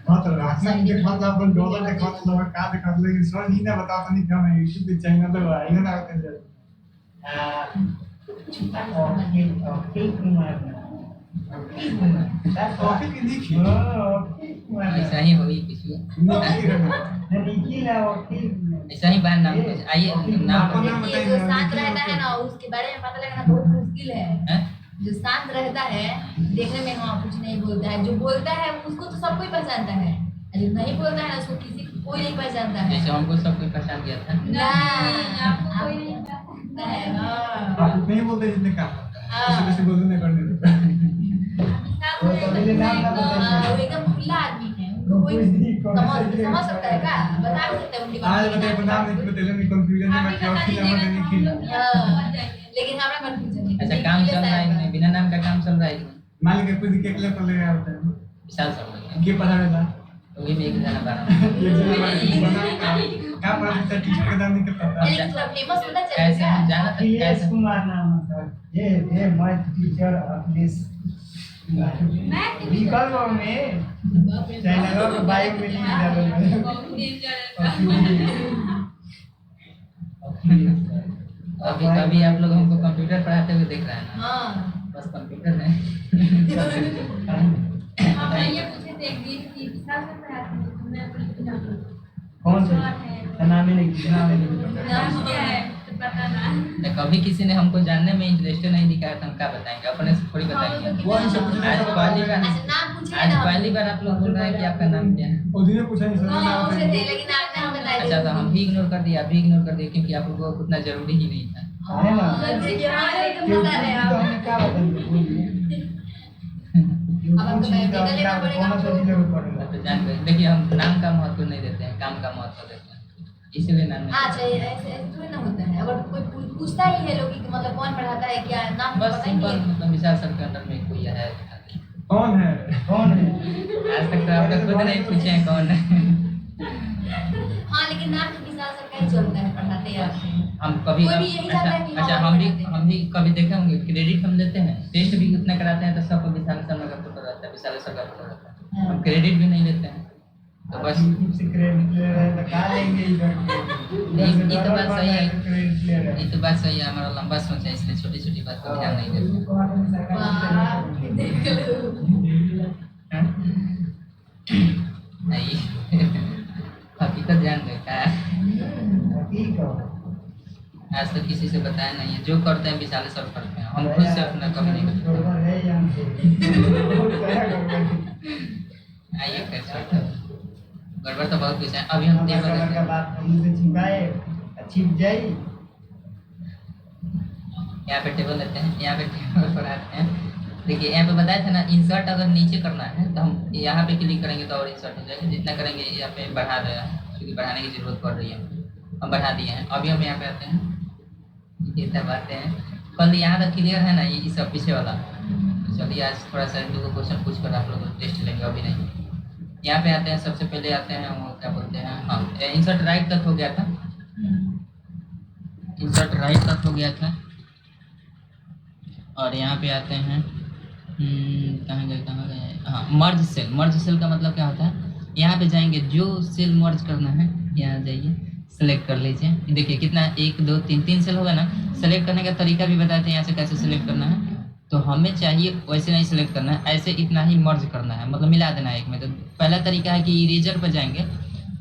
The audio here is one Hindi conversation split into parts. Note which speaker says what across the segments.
Speaker 1: हाँ तो रात में देखा था अपन डॉलर देखा था लोग का देखा था लेकिन सर ही ना बता नहीं क्या मैं यूट्यूब पे चैनल तो आई ना करते
Speaker 2: अखिल कुमार
Speaker 1: कॉफी की लिखी
Speaker 3: ऐसा ही होगी किसी
Speaker 2: निखिल है अखिल
Speaker 3: ऐसा ही बात नाम कुछ आइए नाम
Speaker 4: ये जो शांत रहता है ना उसके बारे में पता लगना बहुत मुश्किल है।
Speaker 3: हैं?
Speaker 4: जो शांत रहता है देखने में हाँ कुछ नहीं बोलता है, जो बोलता है उसको तो सब कोई पहचानता है, और जो नहीं बोलता है उसको किसी कोई नहीं पहचानता है।
Speaker 3: जैसे हमको सब कोई पहचान गया था
Speaker 4: ना आपको कोई नहीं पहचानता है। हाँ
Speaker 1: आप उतने ही बोलते जितने का
Speaker 4: हाँ।
Speaker 1: किसी बोलते नहीं करने देते
Speaker 4: वो एकदम खुला आदमी है, उनको कोई समझ सकता है क्या, बता भी सकते हैं उनके
Speaker 1: आज
Speaker 4: बारे
Speaker 1: बताइए बता नहीं बताइए मैं कंफ्यूजन में क्या किया मैं नहीं किया
Speaker 4: लेकिन हमारा कंफ्यूजन है।
Speaker 3: अच्छा काम चल रहा है कि नहीं बिना नाम का काम चल रहा है कि नहीं
Speaker 1: मान के खुद के अकेले पर ले आते हैं
Speaker 3: विशाल सब
Speaker 1: ये पता रहता
Speaker 3: तो वही में एक जना बारह
Speaker 1: ये जो बना का पता था टीचर का नाम नहीं पता
Speaker 4: लेकिन थोड़ा फेमस होना
Speaker 3: कैसे
Speaker 4: चाहिए
Speaker 3: हम जाना था
Speaker 2: अखिलेश
Speaker 3: कैसे
Speaker 2: कुमार नाम है सर। ये मैथ टीचर अखिलेश निकल गो में चैनल के बायो में लिख
Speaker 3: अभी अभी आप लोग हमको कंप्यूटर पढ़ाते हुए देख रहे हैं ना
Speaker 4: हाँ
Speaker 3: बस कंप्यूटर नहीं
Speaker 5: हम ये पूछे थे एक दिन कि विशाल से पढ़ाते हैं तो मैं अपने
Speaker 2: कौन से नाम ही नहीं नाम ही नहीं
Speaker 5: नाम क्या है तो पता ना।
Speaker 3: तो कभी किसी ने हमको जानने में इंटरेस्ट नहीं दिखाया तो हम क्या बताएंगे अपने से थोड़ी बताएंगे
Speaker 1: वो ही सब
Speaker 3: आज पहली बार
Speaker 4: अच्छा नाम पूछिए
Speaker 3: आज
Speaker 4: ना।
Speaker 3: पहली बार आप लोग बोल रहे हैं कि आपका नाम क्या है
Speaker 1: उधर ने पूछा नहीं सर
Speaker 4: हाँ
Speaker 1: नाम
Speaker 4: पूछे थे
Speaker 1: बताइए
Speaker 4: लेकिन आप नाम बताइए।
Speaker 3: अच्छा तो हम भी इग्नोर कर दिए आप भी इग्नोर कर दिए क्योंकि आप लोगों को उतना जरूरी ही नहीं था
Speaker 2: है ना
Speaker 4: हमारे तो
Speaker 2: क्यों
Speaker 4: बता रहे हैं
Speaker 2: तो
Speaker 4: आप।
Speaker 2: हमें क्या बताएंगे बोलिए
Speaker 4: अब आपको मैं लेना पड़ेगा
Speaker 2: कौन सा
Speaker 4: आपको।
Speaker 2: जिले में पड़ेगा
Speaker 3: तो जान गए देखिए हम नाम का महत्व नहीं देते हैं काम का महत्व देते हैं इसलिए नाम नहीं
Speaker 4: अच्छा ये ऐसे थोड़ी ना होता है, अगर कोई पूछता ही है लोग कि मतलब कौन पढ़ाता है क्या नाम
Speaker 3: बस
Speaker 4: पता ही
Speaker 3: सिंपल
Speaker 4: नहीं है।
Speaker 3: मतलब विशाल सर के अंदर में कोई है
Speaker 1: कौन है
Speaker 2: कौन है
Speaker 3: आज तक तो आप लोग खुद नहीं पूछे हैं कौन है
Speaker 4: हाँ लेकिन नाम तो विशाल सर का ही चलता है पढ़ाते हैं।
Speaker 3: हम कभी
Speaker 4: कोई भी यही चाहता है कि
Speaker 3: अच्छा
Speaker 4: हाँ,
Speaker 3: हम भी कभी देखे होंगे क्रेडिट हम लेते हैं टेस्ट भी उतना कराते हैं तो सबको विशाल शर्मा का फोटो रहता है विशाल सर का फोटो रहता है हम क्रेडिट भी नहीं लेते हैं तो बस
Speaker 2: यूट्यूब से क्रेडिट ले रहे हैं तो कहाँ लेंगे इधर
Speaker 3: ये तो बात सही है
Speaker 2: क्रेडिट ले रहे
Speaker 3: ये तो बात सही है हमारा लंबा सोच है इसलिए छोटी छोटी बात को ध्यान नहीं देते
Speaker 4: वाह, देख लो।
Speaker 3: हैं? नहीं हकीकत जान गए क्या
Speaker 2: हैं ठीक है
Speaker 3: आज तक किसी से बताया नहीं है जो करते हैं विशाल सर करते हैं हम खुद से अपना कभी नहीं करते
Speaker 2: गड़बड़ है यहाँ से
Speaker 3: आइए फिर छोड़ गड़बड़ तो बहुत कुछ है अभी हम टेबल
Speaker 2: का
Speaker 3: रखते हैं
Speaker 2: बात हमसे छिपाए छिप जाई
Speaker 3: यहाँ पे टेबल लेते हैं यहाँ पे टेबल पर आते हैं देखिए यहाँ पे बताया था ना इंसर्ट अगर नीचे करना है तो हम यहाँ पे क्लिक करेंगे तो और इंसर्ट हो जाएगा जितना करेंगे यहाँ पे बढ़ा रहे हैं क्योंकि बढ़ाने की जरूरत पड़ रही है हम बढ़ा दिए हैं अभी हम यहाँ पे आते हैं ये सब बातें हैं कल यहाँ तक क्लियर है ना ये सब पीछे वाला चलिए आज थोड़ा सा दो क्वेश्चन पूछ कर आप लोग टेस्ट लेंगे अभी नहीं यहाँ पे आते हैं सबसे पहले आते हैं वो क्या बोलते हैं हाँ इंसर्ट राइट तक हो गया था इंसर्ट राइट तक हो गया था और यहाँ पे आते हैं कहाँ गए हाँ मर्ज सेल का मतलब क्या होता है यहाँ पे जाएंगे जो सेल मर्ज करना है यहाँ जाइए सेलेक्ट कर लीजिए देखिए कितना 1 2 3 सेल होगा ना सेलेक्ट करने का तरीका भी बताते हैं यहाँ से कैसे सेलेक्ट करना है तो हमें चाहिए वैसे नहीं सेलेक्ट करना है ऐसे इतना ही मर्ज करना है मतलब मिला देना है एक में तो पहला तरीका है कि इरेजर पर जाएंगे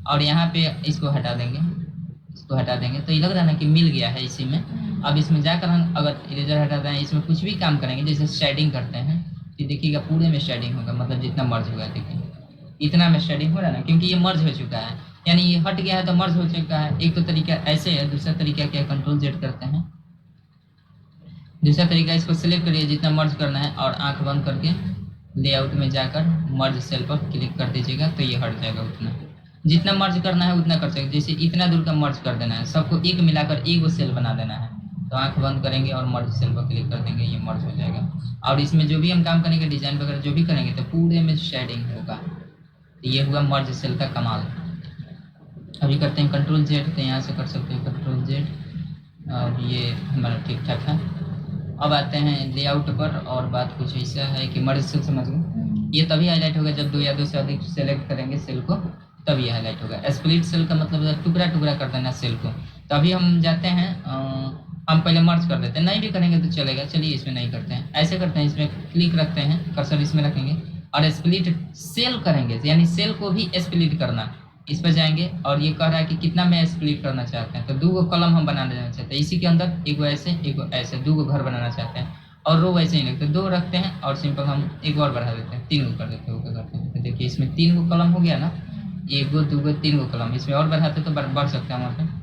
Speaker 3: और यहाँ पे इसको हटा देंगे तो ये लग रहा है ना कि मिल गया है इसी में अब इसमें जाकर हम अगर इरेजर हटाते हैं इसमें कुछ भी काम करेंगे जैसे शेडिंग करते हैं तो देखिएगा पूरे में शेडिंग होगा मतलब जितना मर्ज होगा देखिए इतना में शेडिंग हो रहा है ना क्योंकि ये मर्ज हो चुका है यानी ये हट गया है तो मर्ज हो चुका है एक तो तरीका ऐसे है दूसरा तरीका क्या कंट्रोल जेड करते हैं दूसरा तरीका इसको सिलेक्ट करिए जितना मर्ज करना है और आंख बंद करके लेआउट में जाकर मर्ज सेल पर क्लिक कर दीजिएगा तो ये हट जाएगा उतना जितना मर्ज करना है उतना कर सकते जैसे इतना दूर का मर्ज कर देना है सबको एक मिलाकर एक सेल बना देना है तो आंख बंद करेंगे और मर्ज सेल पर क्लिक कर देंगे ये मर्ज हो जाएगा और इसमें जो भी हम काम करेंगे डिजाइन वगैरह जो भी करेंगे तो पूरे में शेडिंग होगा तो ये हुआ मर्ज सेल का कमाल अभी करते हैं कंट्रोल जेड तो यहाँ से कर सकते हैं कंट्रोल जेड और ये हमारा ठीक ठाक है अब आते हैं लेआउट पर और बात कुछ ऐसा है कि मर्ज सेल समझ गए ये तभी हाईलाइट होगा जब 2 या 2 से अधिक सेलेक्ट करेंगे सेल को, तभी हाईलाइट होगा। स्प्लिट सेल का मतलब टुकड़ा टुकड़ा कर देना सेल को। तो अभी हम जाते हैं, हम पहले मर्ज कर देते हैं, नहीं भी करेंगे तो चलेगा, चलिए इसमें नहीं करते हैं, ऐसे करते हैं, इसमें क्लिक रखते हैं, कर्सर इसमें रखेंगे और स्प्लिट सेल करेंगे, यानी सेल को भी स्प्लिट करना। इस पर जाएंगे और ये कह रहा है कि कितना में स्प्लिट करना चाहते हैं, तो 2 कॉलम हम बनाना चाहते हैं, इसी के अंदर एगो ऐसे एगो ऐसे 2 घर बनाना चाहते हैं और रो वैसे ही रखते हैं, 2 रखते हैं और सिंपल हम एक और बढ़ा देते हैं, 3 कर देते हैं, ओके करते हैं। तो देखिए इसमें 3 कॉलम हो गया ना, 1 2 3 कॉलम, इसमें और बढ़ाते तो बढ़ सकते हैं वहाँ पे।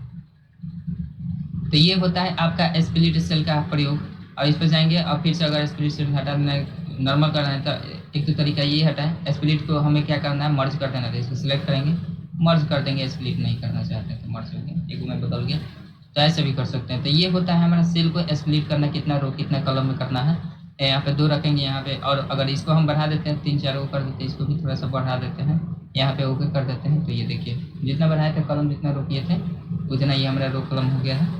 Speaker 3: तो ये होता है आपका स्प्लिट सेल का प्रयोग। और इस पर जाएंगे और फिर से अगर स्प्लिट सेल हटा देना नॉर्मल करना है तो एक तो तरीका ये हटाए, स्प्लिट को हमें क्या करना है, मर्ज कर देना है, इसको सिलेक्ट करेंगे, मर्ज कर देंगे, स्प्लिट नहीं करना चाहते तो मर्ज हो गया, एक में बदल गया। तो ऐसे भी कर सकते हैं। तो ये होता है हमारा सेल को स्प्लिट करना, कितना रो कितना कॉलम में करना है। यहाँ पे 2 रखेंगे यहाँ पे, और अगर इसको हम बढ़ा देते हैं 3 4 को कर देते हैं, इसको भी थोड़ा सा बढ़ा देते हैं, यहाँ पे ओके कर देते हैं। तो ये देखिए जितना बढ़ाए थे कॉलम, जितना रो किए थे उतना ये हमारा रो कॉलम हो गया है।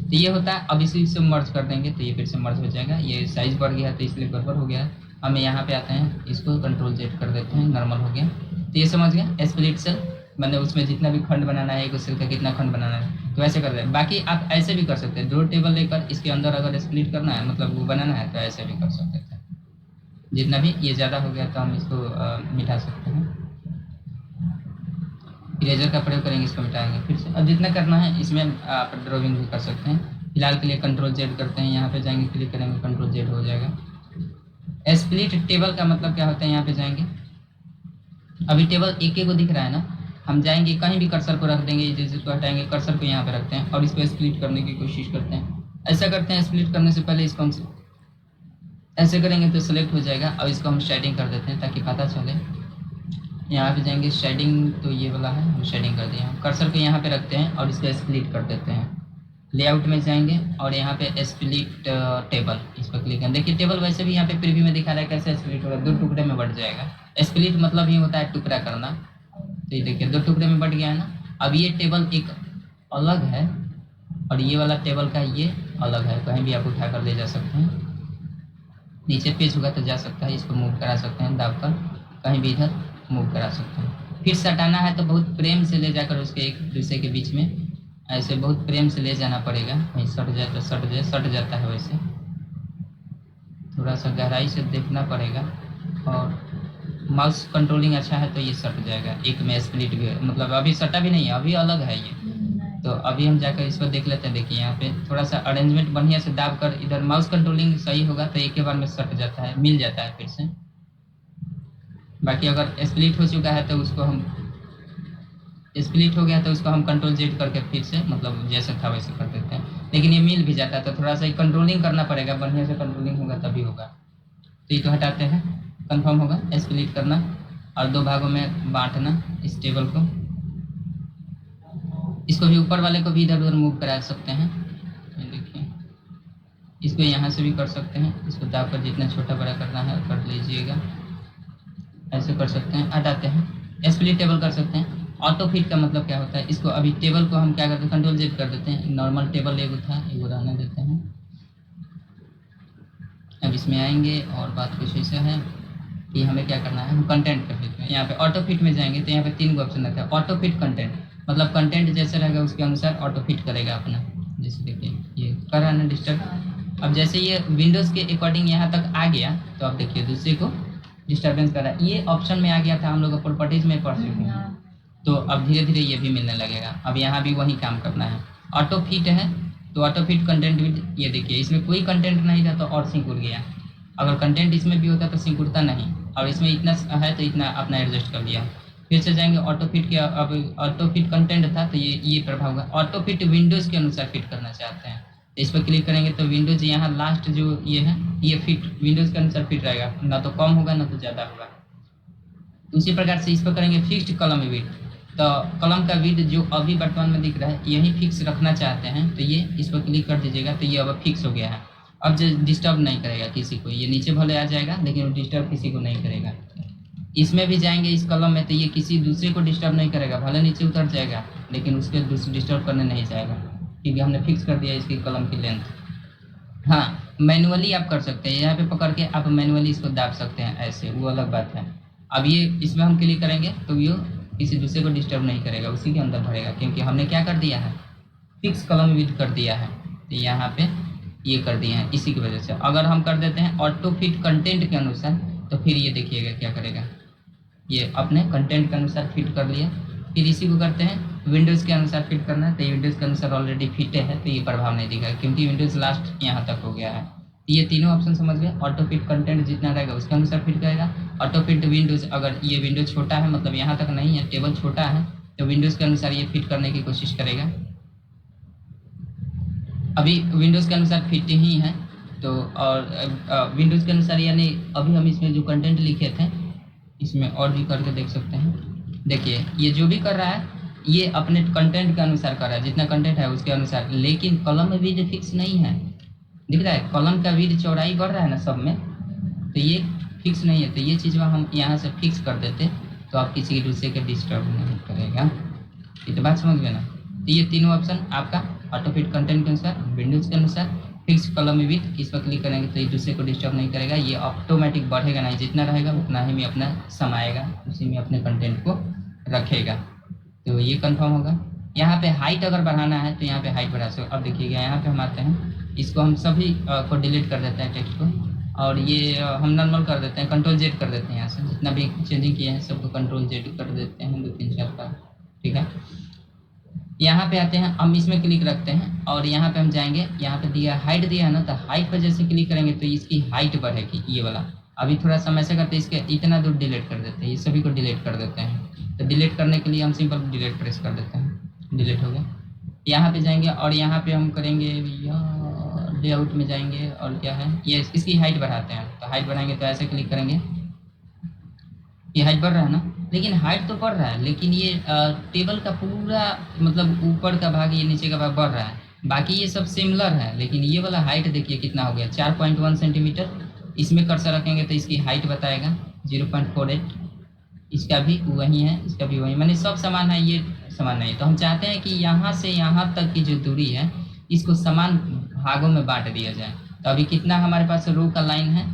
Speaker 3: तो ये होता है। अब इसी से मर्ज कर देंगे तो ये फिर से मर्ज हो जाएगा, ये साइज बढ़ गया तो इसलिए गड़बड़ हो गया। हम यहाँ पे आते हैं, इसको कंट्रोल Z कर देते हैं, नॉर्मल हो गया। तो ये समझ गया स्प्लिट सेल, मतलब उसमें जितना भी खंड बनाना है, एक सेल का कितना खंड बनाना है, तो ऐसे कर रहे हैं। बाकी आप ऐसे भी कर सकते हैं, 2 टेबल लेकर इसके अंदर अगर स्प्लिट करना है, मतलब वो बनाना है, तो ऐसे भी कर सकते थे। जितना भी ये ज़्यादा हो गया तो हम इसको मिटा सकते हैं, इरेजर का प्रयोग करेंगे, इसको मिटाएंगे फिर से। अब जितना करना है इसमें आप ड्राइंग भी कर सकते हैं। फिलहाल के लिए कंट्रोल Z करते हैं, यहाँ पे जाएंगे, क्लिक करेंगे, कंट्रोल Z हो जाएगा। स्प्लिट टेबल का मतलब क्या होता है, यहाँ पे जाएंगे, अभी टेबल एक को दिख रहा है ना, हम जाएंगे कहीं भी कर्सर को रख देंगे, जैसे इसको हटाएंगे कर्सर को यहाँ पे रखते हैं और इसको स्प्लिट करने की कोशिश करते हैं। ऐसा करते हैं, स्प्लिट करने से पहले इसको हम ऐसे करेंगे तो सिलेक्ट हो जाएगा। अब इसको हम शेडिंग कर देते हैं ताकि पता चले। यहाँ पे जाएंगे शेडिंग, तो ये वाला है, हम शेडिंग कर दिए। कर्सर को यहाँ पे रखते हैं और इसको स्प्लिट कर देते हैं। लेआउट में जाएंगे और यहाँ पे स्प्लिट टेबल, इस पर क्लिक करें। देखिए टेबल वैसे भी यहाँ पे प्रीव्यू में दिखा रहा है कैसे स्प्लिट होगा, 2 टुकड़े में बढ़ जाएगा। स्प्लिट मतलब ये होता है टुकड़ा करना। तो ये देखिए 2 टुकड़े में बढ़ गया है ना। अब ये टेबल एक अलग है और ये वाला टेबल का ये अलग है, कहीं भी आप उठा कर ले जा सकते हैं। नीचे पेज होगा तो जा सकता है, इसको मूव करा सकते हैं दाब कर, कहीं भी इधर मूव करा सकते हैं। फिर सटाना है तो बहुत प्रेम से ले जाकर उसके एक दूसरे के बीच में ऐसे बहुत प्रेम से ले जाना पड़ेगा, कहीं सट जाए तो सट जाता है, वैसे थोड़ा सा गहराई से देखना पड़ेगा। और माउस कंट्रोलिंग अच्छा है तो ये सट जाएगा, एक में स्प्लिट भी, मतलब अभी सटा भी नहीं है, अभी अलग है ये। तो अभी हम जाकर इसको देख लेते हैं। देखिए यहाँ पे थोड़ा सा अरेंजमेंट बढ़िया से दाब कर, इधर माउस कंट्रोलिंग सही होगा तो एक के बार में सट जाता है, मिल जाता है फिर से। बाकी अगर स्प्लिट हो चुका है तो उसको हम स्प्लिट हो गया तो उसको हम कंट्रोल Z करके फिर से, मतलब जैसे था वैसे कर देते हैं। लेकिन ये मिल भी जाता है तो थोड़ा सा कंट्रोलिंग करना पड़ेगा, बढ़िया से कंट्रोलिंग होगा तभी होगा। तो ये तो हटाते हैं, कंफर्म होगा स्प्लिट करना और 2 भागों में बांटना इस टेबल को। इसको भी ऊपर वाले को भी इधर उधर मूव करा सकते हैं। देखिए इसको यहाँ से भी कर सकते हैं, इसको दाब कर जितना छोटा बड़ा करना है कर लीजिएगा, ऐसे कर सकते हैं। हटाते हैं, स्प्लिट टेबल कर सकते हैं। ऑटो फिट का मतलब क्या होता है, इसको अभी टेबल को हम क्या करते हैं, कंट्रोल Z कर देते हैं। नॉर्मल टेबल एगो था, एगो रहने देते हैं। अब इसमें आएंगे और बात कुछ ऐसा है कि हमें क्या करना है, हम कंटेंट कर देते हैं। यहाँ पे ऑटो फिट में जाएंगे तो यहाँ पे 3 ऑप्शन रहता है। ऑटो फिट कंटेंट मतलब कंटेंट जैसे रहेगा उसके अनुसार ऑटो फिट करेगा अपना। जैसे देखिए ये कर रहा है ना डिस्टर्ब। अब जैसे ये विंडोज़ के अकॉर्डिंग यहाँ तक आ गया तो अब देखिए दूसरे को डिस्टर्बेंस कर रहा है। ये ऑप्शन में आ गया था, हम लोग प्रॉपर्टीज में पढ़ चुके हैं। तो अब धीरे धीरे ये भी मिलने लगेगा। अब यहाँ भी वही काम करना है। ऑटो फिट है तो ऑटो फिट कंटेंट भी, ये देखिए इसमें कोई कंटेंट नहीं था तो और सिंक उड़ गया। अगर कंटेंट इसमें भी होता तो सिंक उड़ता नहीं, और इसमें इतना है तो इतना अपना एडजस्ट कर लिया। फिर से जाएंगे ऑटो फिट के, अब ऑटो फिट कंटेंट था तो ये प्रभाव होगा। ऑटो फिट विंडोज़ के अनुसार फिट करना चाहते हैं तो इस पर क्लिक करेंगे तो विंडोज़ यहाँ लास्ट जो ये है ये फिट विंडोज़ के अनुसार फिट रहेगा, ना तो कम होगा ना तो ज़्यादा होगा। उसी प्रकार से इस पर करेंगे फिक्स्ड कॉलम विड्थ, तो कॉलम का विड्थ जो अभी वर्तमान में दिख रहा है यही फिक्स रखना चाहते हैं तो ये इस पर क्लिक कर दीजिएगा तो ये अब फिक्स हो गया है। अब जो डिस्टर्ब नहीं करेगा किसी को, ये नीचे भले आ जाएगा लेकिन डिस्टर्ब किसी को नहीं करेगा। इसमें भी जाएंगे इस कॉलम में तो ये किसी दूसरे को डिस्टर्ब नहीं करेगा, भले नीचे उतर जाएगा लेकिन उसके डिस्टर्ब करने नहीं जाएगा क्योंकि हमने फिक्स कर दिया इसकी कॉलम की लेंथ। हाँ मैनुअली आप कर सकते हैं, यहाँ पे पकड़ के आप मैनुअली इसको दाब सकते हैं ऐसे, वो अलग बात है। अब ये इसमें हम क्लिक करेंगे तो ये किसी दूसरे को डिस्टर्ब नहीं करेगा, उसी के अंदर भरेगा, क्योंकि हमने क्या कर दिया है, फिक्स कॉलम विड्थ कर दिया है। तो यहाँ पे ये कर दिए हैं, इसी की वजह से। अगर हम कर देते हैं ऑटो फिट कंटेंट के अनुसार, तो फिर ये देखिएगा क्या करेगा, ये अपने कंटेंट के अनुसार फिट कर लिया। फिर इसी को करते हैं विंडोज़ के अनुसार फिट करना है, तो ये विंडोज़ के अनुसार ऑलरेडी फिट है, तो ये प्रभाव नहीं दिखेगा क्योंकि विंडोज़ लास्ट यहाँ तक हो गया है। ये तीनों ऑप्शन समझ गए। ऑटो फिट कंटेंट जितना रहेगा उसके अनुसार फिट करेगा। ऑटो फिट विंडोज़, अगर ये विंडोज़ छोटा है, मतलब यहाँ तक नहीं है, टेबल छोटा है, तो विंडोज़ के अनुसार ये फिट करने की कोशिश करेगा। अभी विंडोज़ के अनुसार फिट ही है, तो और विंडोज़ के अनुसार यानी अभी हम इसमें जो कंटेंट लिखे थे, इसमें और भी करके देख सकते हैं। देखिए ये जो भी कर रहा है ये अपने कंटेंट के अनुसार कर रहा है, जितना कंटेंट है उसके अनुसार, लेकिन कॉलम में भी जो फिक्स नहीं है, दिख रहा है कॉलम का भी चौड़ाई बढ़ रहा है ना सब में, तो ये फिक्स नहीं है। तो ये चीज़ हम यहाँ से फिक्स कर देते तो आप किसी दूसरे के डिस्टर्ब नहीं करेगा। ये तो बात समझ गए ना। तो ये तीनों ऑप्शन आपका ऑटो फिट कंटेंट के अनुसार, विंडोज़ के अनुसार, फिक्स कॉलम में विड्थ, इस पर क्लिक करेंगे तो ये दूसरे को डिस्टर्ब नहीं करेगा, ये ऑटोमेटिक बढ़ेगा नहीं, जितना रहेगा उतना ही में अपना समाएगा, उसी में अपने कंटेंट को रखेगा। तो ये कंफर्म होगा। यहाँ पे हाइट अगर बढ़ाना है तो यहाँ पे हाइट बढ़ा सकते। अब देखिएगा यहाँ पे हम आते हैं, इसको हम सभी को डिलीट कर देते हैं टेक्स्ट को, और ये हम नॉर्मल कर देते हैं, कंट्रोल जेड कर देते हैं। यहाँ से जितना भी चेंजिंग किए हैं सबको कंट्रोल जेड कर देते हैं, 2 3 4 का, ठीक है। यहाँ पे आते हैं, हम इसमें क्लिक रखते हैं और यहाँ पे हम जाएंगे, यहाँ पे दिया हाइट दिया है ना, तो हाइट पर जैसे क्लिक करेंगे तो इसकी हाइट बढ़ेगी, ये वाला। अभी थोड़ा सा ऐसे करते हैं, इसके इतना दूर डिलीट कर देते हैं, ये सभी को डिलीट कर देते हैं। तो डिलीट करने के लिए हम सिंपल डिलीट प्रेस कर देते हैं, डिलीट हो गया। यहाँ पे जाएंगे और यहाँ पे हम करेंगे लेआउट में जाएंगे, और क्या है ये, इसकी हाइट बढ़ाते हैं। तो हाइट बढ़ाएंगे तो ऐसे क्लिक करेंगे, ये हाइट बढ़ रहा है ना, लेकिन हाइट तो बढ़ रहा है, लेकिन ये टेबल का पूरा मतलब ऊपर का भाग, ये नीचे का भाग बढ़ रहा है, बाकी ये सब सिमिलर है। लेकिन ये वाला हाइट देखिए कितना हो गया, 4.1 सेंटीमीटर। इसमें कर्सर रखेंगे तो इसकी हाइट बताएगा 0.48, इसका भी वही है, इसका भी वही, माने सब समान है, ये समान नहीं। तो हम चाहते हैं कि यहाँ से यहाँ तक की जो दूरी है इसको समान भागों में बांट दिया जाए। तो अभी कितना हमारे पास रो का लाइन है,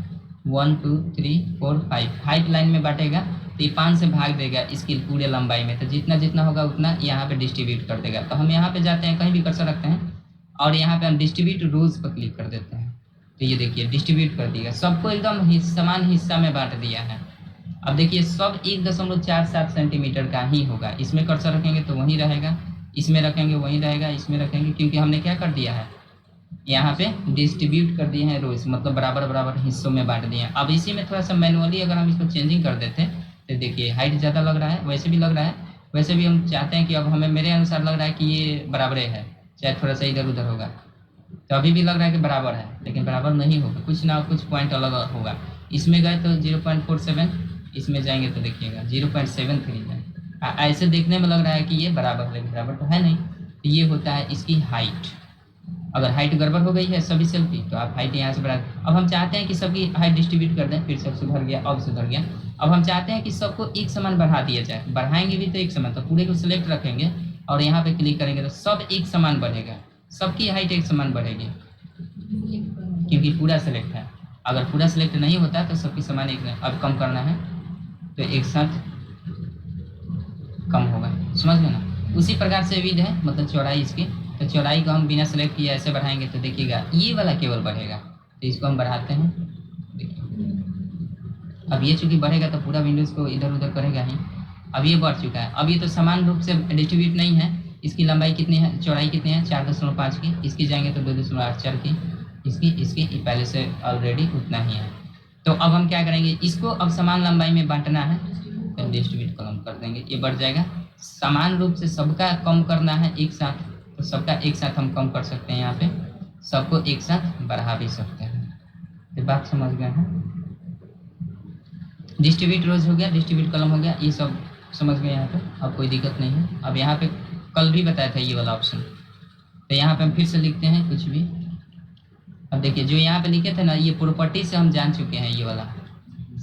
Speaker 3: 1 2 3 4 5 लाइन में बांटेगा, तो ये 5 से भाग देगा इसकी पूरे लंबाई में। तो जितना जितना होगा उतना यहाँ पे डिस्ट्रीब्यूट कर देगा। तो हम यहाँ पे जाते हैं, कहीं भी कर्सर रखते हैं और यहाँ पे हम डिस्ट्रीब्यूट रोज पर क्लिक कर देते हैं। तो ये देखिए डिस्ट्रीब्यूट कर दिया, सबको एकदम समान हिस्सा में बांट दिया है। अब देखिए सब 1.47 सेंटीमीटर का ही होगा। इसमें कर्सर रखेंगे तो वहीं रहेगा, इसमें रखेंगे वहीं रहेगा, इसमें रखेंगे, क्योंकि हमने क्या कर दिया है, यहाँ पे डिस्ट्रीब्यूट कर दिए हैं रोज, मतलब बराबर बराबर हिस्सों में बांट दिए हैं। अब इसी में थोड़ा सा मैनुअली अगर हम इसको चेंजिंग कर देते तो देखिए हाइट ज़्यादा लग रहा है, वैसे भी लग रहा है, वैसे भी हम चाहते हैं कि अब हमें मेरे अनुसार लग रहा है कि ये बराबर है, चाहे थोड़ा सा इधर उधर होगा। तो अभी भी लग रहा है कि बराबर है, लेकिन बराबर नहीं होगा, कुछ ना कुछ पॉइंट अलग होगा। इसमें गए तो 0.47, इसमें जाएंगे तो देखिएगा 0.73 है। ऐसे देखने में लग रहा है कि ये बराबर है, लेकिन बराबर तो है नहीं। तो ये होता है इसकी हाइट। अगर हाइट गड़बड़ हो गई है सभी सेल की तो आप हाइट यहाँ से बढ़ा। अब हम चाहते हैं कि सबकी हाइट डिस्ट्रीब्यूट कर दें, फिर सब सुधर गया, अब सुधर गया। अब हम चाहते हैं कि सबको एक समान बढ़ा दिया जाए, बढ़ाएंगे भी तो एक समान, तो पूरे को सिलेक्ट रखेंगे और यहाँ पे क्लिक करेंगे तो सब एक समान बढ़ेगा, सबकी हाइट एक समान बढ़ेगी, क्योंकि पूरा सिलेक्ट है। अगर पूरा सिलेक्ट नहीं होता तो सबकी समान एक। अब कम करना है तो एक साथ कम होगा, समझ गए ना। उसी प्रकार से विड्थ है, मतलब चौड़ाई इसकी, तो चौड़ाई को हम बिना सेलेक्ट किए ऐसे बढ़ाएंगे तो देखिएगा ये वाला केवल बढ़ेगा। तो इसको हम बढ़ाते हैं, देखिए अब ये चूँकि बढ़ेगा तो पूरा विंडोज़ को इधर उधर करेगा ही। अब ये बढ़ चुका है, अब ये तो समान रूप से डिस्ट्रीब्यूट नहीं है। इसकी लंबाई कितनी है, चौड़ाई कितनी है, 4.5 की, इसकी जाएंगे तो 2.84 की, इसकी पहले से ऑलरेडी उतना ही है। तो अब हम क्या करेंगे, इसको अब समान लंबाई में बांटना है तो डिस्ट्रीब्यूट कम कर देंगे, ये बढ़ जाएगा। समान रूप से सबका कम करना है एक साथ, तो सबका एक साथ हम कम कर सकते हैं, यहाँ पे सबको एक साथ बढ़ा भी सकते हैं। ये बात समझ गए हैं। डिस्ट्रीब्यूट रोज हो गया, डिस्ट्रीब्यूट कॉलम हो गया, ये सब समझ गए यहाँ पे, अब कोई दिक्कत नहीं है। अब यहाँ पे कल भी बताया था ये वाला ऑप्शन, तो यहाँ पे हम फिर से लिखते हैं कुछ भी। अब देखिए जो यहाँ पे लिखे थे ना, ये प्रॉपर्टी से हम जान चुके हैं, ये वाला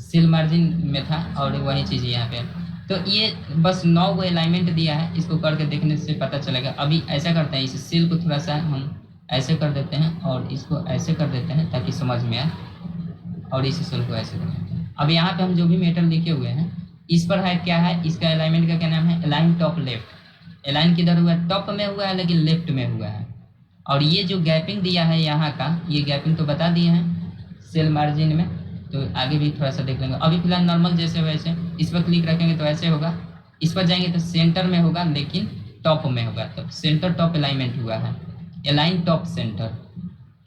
Speaker 3: सेल मार्जिन में था और वही चीज़ यहाँ पे। तो ये बस 9 अलाइनमेंट दिया है, इसको करके देखने से पता चलेगा। अभी ऐसा करते हैं, इस सेल को थोड़ा सा हम ऐसे कर देते हैं और इसको ऐसे कर देते हैं ताकि समझ में आए, और इस सेल को ऐसे कर देते हैं। अब यहाँ पे हम जो भी मेटल लिखे हुए हैं इस पर है क्या है, इसका अलाइनमेंट का क्या नाम है, अलाइन टॉप लेफ्ट। अलाइन किधर हुआ है, टॉप में हुआ है लेकिन लेफ्ट में हुआ है। और ये जो गैपिंग दिया है यहाँ का, ये गैपिंग तो बता दिए हैं सेल मार्जिन में, तो आगे भी थोड़ा सा देख लेंगे। अभी फिलहाल नॉर्मल जैसे वैसे इस पर क्लिक रखेंगे तो ऐसे होगा, इस पर जाएंगे तो सेंटर में होगा लेकिन टॉप में होगा, तो सेंटर टॉप अलाइनमेंट हुआ है, अलाइन टॉप सेंटर।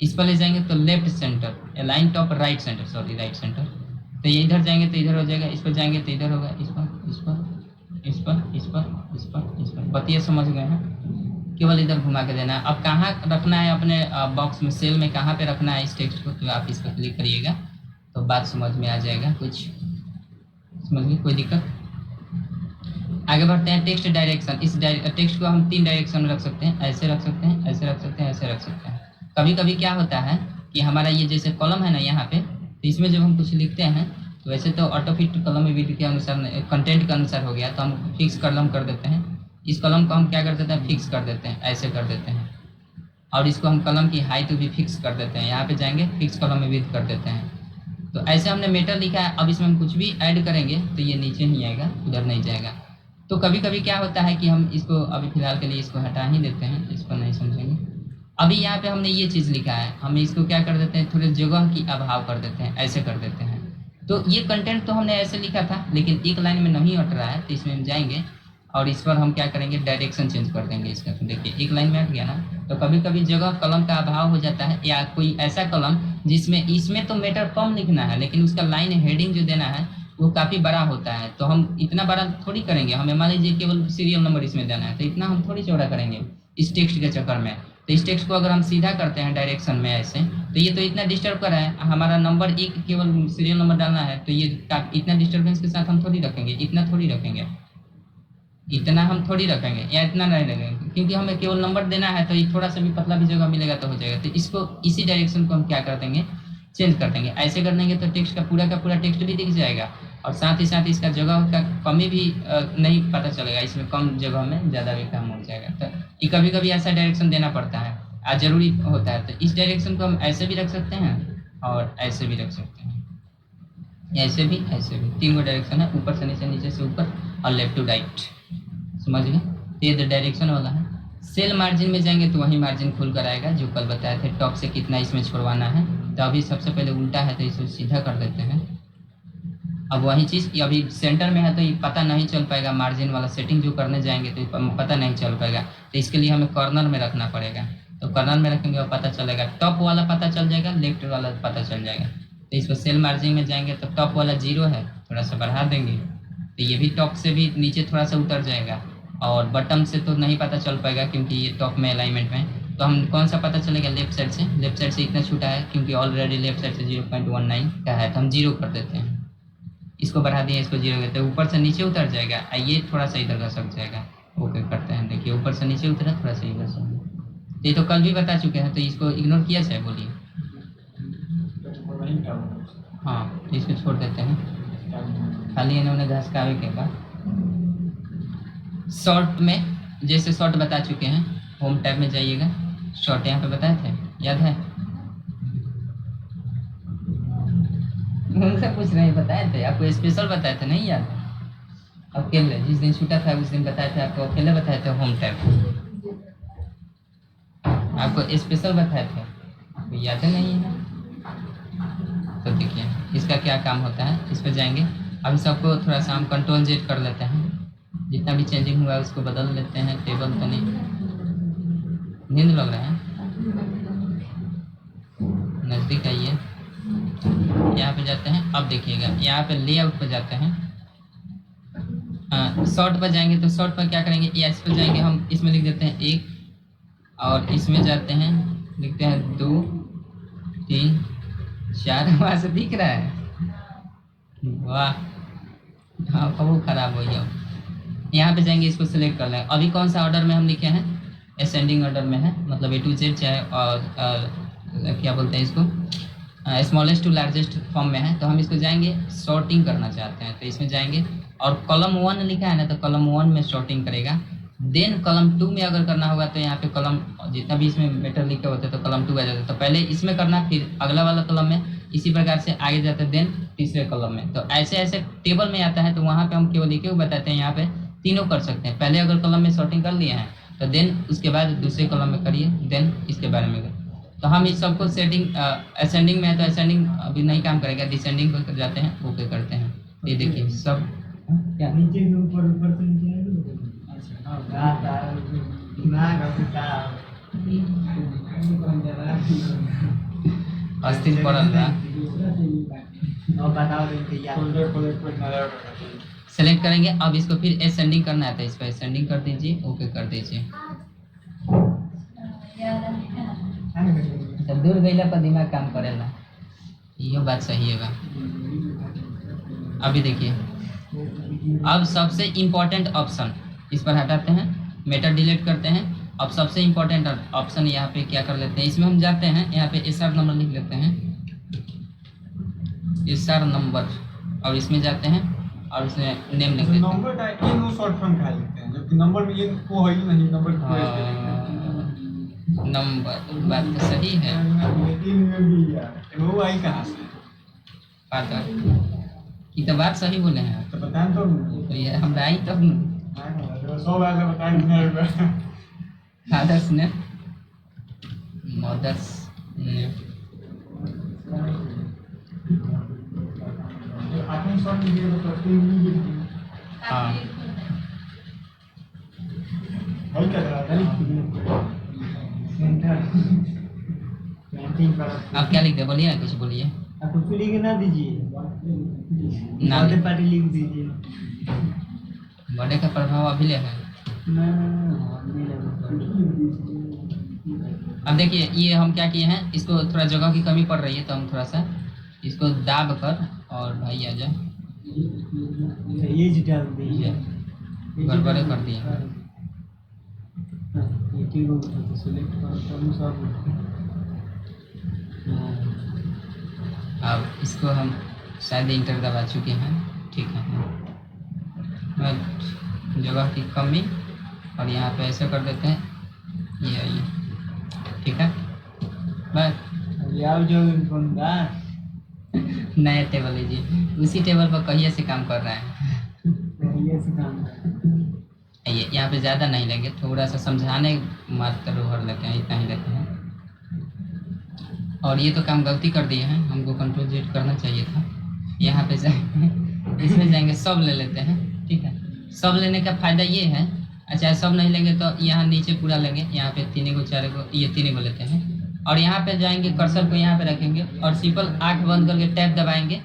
Speaker 3: इस पर ले जाएंगे तो left centre, align top right centre, sorry right centre. तो ये इधर जाएंगे तो इधर हो जाएगा, इस पर जाएंगे तो इधर होगा, इस पर इस पर इस पर इस पर इस पर इस पर। बतिया समझ गए हैं, केवल इधर घुमा के देना है। अब कहाँ रखना है अपने बॉक्स में, सेल में कहाँ पे रखना है इस टेक्स्ट को, तो आप इस पर क्लिक करिएगा तो बात समझ में आ जाएगा, कुछ समझ में कोई दिक्कत। आगे बढ़ते हैं, टेक्स्ट डायरेक्शन। इस टेक्स्ट को हम 3 डायरेक्शन में रख सकते हैं, ऐसे रख सकते हैं, ऐसे रख सकते हैं, ऐसे रख सकते हैं। कभी कभी क्या होता है कि हमारा ये जैसे कॉलम है ना यहाँ पे, तो इसमें जब हम कुछ लिखते हैं तो वैसे तो ऑटो फिट कॉलम में विड्थ के अनुसार कंटेंट के अनुसार हो गया, तो हम फिक्स कॉलम कर देते हैं। इस कॉलम को हम क्या कर देते हैं, फिक्स कर देते हैं, ऐसे कर देते हैं। और इसको हम कॉलम की हाइट भी फिक्स कर देते हैं, यहाँ पे जाएंगे फिक्स कॉलम में विड्थ कर देते हैं। तो ऐसे हमने मेटल लिखा है, अब इसमें हम कुछ भी ऐड करेंगे तो ये नीचे ही आएगा, उधर नहीं जाएगा। तो कभी कभी क्या होता है कि हम इसको अभी फिलहाल के लिए इसको हटा ही देते हैं, इसको नहीं समझेंगे। अभी यहाँ पे हमने ये चीज़ लिखा है, हम इसको क्या कर देते हैं, थोड़े जगह की अभाव कर देते हैं, ऐसे कर देते हैं। तो ये कंटेंट तो हमने ऐसे लिखा था लेकिन एक लाइन में नहीं अट रहा है, तो इसमें हम जाएंगे और इस पर हम क्या करेंगे, डायरेक्शन चेंज कर देंगे इसका। तो देखिए एक लाइन में अट गया ना, तो कभी कभी जगह कलम का अभाव हो जाता है, या कोई ऐसा कलम जिसमें इसमें तो मैटर कम लिखना है लेकिन उसका लाइन हेडिंग जो देना है वो काफ़ी बड़ा होता है, तो हम इतना बड़ा थोड़ी करेंगे। हमें मान लीजिए केवल सीरियल नंबर इसमें देना है, तो इतना हम थोड़ी चौड़ा करेंगे इस टेक्स्ट के चक्कर में। तो इस टेक्स्ट को अगर हम सीधा करते हैं डायरेक्शन में ऐसे, तो ये तो इतना डिस्टर्ब कर रहा है, हमारा नंबर 1 केवल सीरियल नंबर डालना है, तो ये इतना डिस्टर्बेंस के साथ हम थोड़ी रखेंगे, इतना थोड़ी रखेंगे, इतना हम थोड़ी रखेंगे या इतना नहीं रखेंगे, क्योंकि हमें केवल नंबर देना है, तो ये थोड़ा सा भी पतला भी जगह मिलेगा तो हो जाएगा। तो इसको इसी डायरेक्शन को हम क्या कर देंगे, चेंज कर देंगे। ऐसे कर देंगे तो टेक्स्ट का पूरा टेक्स्ट भी दिख जाएगा, और साथ ही साथ इसका जगह का कमी भी नहीं पता चलेगा, इसमें कम जगह में ज़्यादा भी काम हो जाएगा। तो ये कभी कभी ऐसा डायरेक्शन देना पड़ता है, आज जरूरी होता है। तो इस डायरेक्शन को हम ऐसे भी रख सकते हैं और ऐसे भी रख सकते हैं, ऐसे भी 3 गो डायरेक्शन है, ऊपर से नीचे, नीचे से ऊपर और लेफ्ट टू राइट, समझ गए। ये डायरेक्शन वाला है। सेल मार्जिन में जाएंगे तो वही मार्जिन खुल कर आएगा जो कल बताए थे, टॉप से कितना इसमें छोड़वाना है। तो अभी सबसे पहले उल्टा है तो इसे सीधा कर देते हैं। अब वही चीज़ अभी सेंटर में है तो ये पता नहीं चल पाएगा, मार्जिन वाला सेटिंग जो करने जाएंगे तो पता नहीं चल पाएगा, तो इसके लिए हमें कॉर्नर में रखना पड़ेगा। तो कॉर्नर में रखेंगे और पता चलेगा, टॉप वाला पता चल जाएगा, लेफ्ट वाला पता चल जाएगा। तो इस पर सेल मार्जिन में जाएंगे तो टॉप वाला 0 है, थोड़ा सा बढ़ा देंगे तो ये भी टॉप से भी नीचे थोड़ा सा उतर जाएगा, और बटन से तो नहीं पता चल पाएगा क्योंकि ये टॉप में अलाइनमेंट में। तो हम कौन सा पता चलेगा, लेफ्ट साइड से इतना छूटा है क्योंकि ऑलरेडी लेफ्ट साइड से 0.19 का है, तो हम 0 कर देते हैं। इसको बढ़ा दिए, इसको 0 करते हैं, ऊपर से नीचे उतर जाएगा, ये थोड़ा सा इधर का सक जाएगा। ओके करते हैं, देखिए ऊपर से नीचे उतरा, थोड़ा सा इधर से। ये तो कल भी बता चुके हैं, तो इसको इग्नोर किया जाए, बोलिए। हाँ, इसको छोड़ देते हैं, खाली इन्होंने घसकावे के बाद। शॉर्ट में जैसे शॉर्ट बता चुके हैं, होम टैब में जाइएगा, शॉर्ट यहाँ पे बताए थे, याद है? उनसे कुछ नहीं बताए थे, आपको स्पेशल बताए थे, नहीं याद? अकेले जिस दिन छूटा था उस दिन बताए थे, आपको अकेले बताए थे होम टैब, आपको स्पेशल बताए थे, आपको याद नहीं है? तो देखिए इसका क्या काम होता है, इस पर जाएंगे। अभी सबको थोड़ा सा हम Ctrl+Z कर लेते हैं, जितना भी चेंजिंग हुआ है उसको बदल लेते हैं। टेबल तो नहीं, नींद लग रहा है, नज़दीक आइए, यहाँ पे जाते हैं। अब देखिएगा यहाँ पे लेआउट पर जाते हैं, शॉर्ट पर जाएंगे तो शॉर्ट पर क्या करेंगे, या इस पर जाएंगे, हम इसमें लिख देते हैं 1, और इसमें जाते हैं लिखते हैं 2, 3, 4, वहाँ से दिख रहा है, वाह। हाँ वो खराब हो गया। यहाँ पे जाएंगे, इसको सिलेक्ट कर लें। अभी कौन सा ऑर्डर में हम लिखे हैं, असेंडिंग ऑर्डर में है, मतलब A to Z चाहे और क्या बोलते हैं इसको, स्मॉलेस्ट टू लार्जेस्ट फॉर्म में है। तो हम इसको जाएंगे, सॉर्टिंग करना चाहते हैं तो इसमें जाएंगे, और कॉलम 1 लिखा है ना, तो कॉलम 1 में सॉर्टिंग करेगा। देन कॉलम 2 में अगर करना होगा तो यहाँ पे कॉलम जितना भी इसमें मैटर लिखे होते हैं तो कॉलम 2 आ जाता है। तो पहले इसमें करना, फिर अगला वाला कॉलम में, इसी प्रकार से आगे जाता है, देन तीसरे कॉलम में। तो ऐसे ऐसे टेबल में आता है, तो वहाँ पे हम केवल लिखे हुए बताते हैं। यहाँ पे तीनों कर सकते हैं। पहले अगर कॉलम में सॉर्टिंग कर लिए हैं तो देन उसके बाद दूसरे कॉलम में करिए, देन इसके बारे में करिए। तो हम इस सबको सेटिंग असेंडिंग में है तो असेंडिंग अभी नहीं काम करेगा, डिसेंडिंग पर जाते हैं, ओके करते हैं। ये देखिए सब क्या
Speaker 2: नीचे से ऊपर, ऊपर से नीचे नहीं बोलेंगे। हाँ, गाता है, दिमाग अपना
Speaker 3: अस्थिर पड़ल बा।
Speaker 2: और बताओ देखिए यार
Speaker 1: फोल्डर पर नजर
Speaker 3: सेलेक्ट करेंगे। अब इसको फिर असेंडिंग करना है तो इस पर असेंडिंग कर दीजिए, ओके कर दीजिए। तो दूर गईला पर दिमाग काम करेला, ये बात सही है बा। अभी देखिए, अब सबसे इम्पोर्टेंट ऑप्शन इस पर हटाते हैं, मेटा डिलीट करते हैं। अब सबसे इम्पोर्टेंट ऑप्शन यहाँ पे क्या कर लेते हैं, इसमें हम जाते हैं, यहाँ पे एसआर नंबर लिख लेते हैं, एसआर नंबर, और इसमें जाते हैं और उसमें नेम लिख लेते हैं।
Speaker 1: नंबर का इन वो शॉर्ट फॉर्म खा लेते हैं, जबकि नंबर में ये वो है ही नहीं, नंबर
Speaker 3: नंबर बात तो सही है,
Speaker 1: इन में भी यार वो आई कहाँ से?
Speaker 3: पता ये तो बात सही बोले हैं।
Speaker 1: तो बताएं तो
Speaker 3: ये हम आई तब
Speaker 1: सौ बार से बताएं
Speaker 3: फादर्स ने, मदर्स ने,
Speaker 1: आपने शॉर्ट वीडियो तो करते ही
Speaker 3: हाँ
Speaker 1: भाई क्या करा
Speaker 2: सेंटर पेंटिंग पर
Speaker 3: आप क्या लिख दे, बोलिए ना, कुछ बोलिए।
Speaker 2: आप कुछ लिख ना दीजिए,
Speaker 3: ना
Speaker 2: बर्थडे पार्टी लिख दीजिए।
Speaker 3: बर्थडे का प्रभाव अभी ले है। अब देखिए, ये हम क्या किए हैं, इसको थोड़ा जगह की कमी पड़ रही है तो हम थोड़ा सा इसको दाब कर, और भाई आ जा,
Speaker 2: ये जी डाल दीजिए,
Speaker 3: गड़बड़े कर दिए।
Speaker 2: सेलेक्ट करो सब।
Speaker 3: अब इसको हम शायद इंटर दबा चुके हैं, ठीक है। बट जगह की कमी, और यहाँ पे ऐसे कर देते हैं, ये ठीक है। बस
Speaker 2: यार जो बंदा
Speaker 3: नया टेबल लीजिए, उसी टेबल पर कहिए से काम कर रहे हैं।
Speaker 2: ये से काम
Speaker 3: ये यहाँ पे ज़्यादा नहीं लेंगे, थोड़ा सा समझाने मात्र ओवर लेते हैं, इतना ही लेते हैं। और ये तो काम गलती कर दिए हैं, हमको कंट्रोल जेड करना चाहिए था। यहाँ पे जाएंगे, इसमें जाएंगे, सब ले लेते हैं, ठीक है। सब लेने का फ़ायदा ये है, अच्छा सब नहीं लेंगे तो यहाँ नीचे पूरा लेंगे, यहाँ पे 3 को 4 को, ये 3 को लेते हैं। और यहाँ पे जाएंगे, कर्सर को यहाँ पे रखेंगे और सिंपल 8 बंद करके टैब दबाएंगे,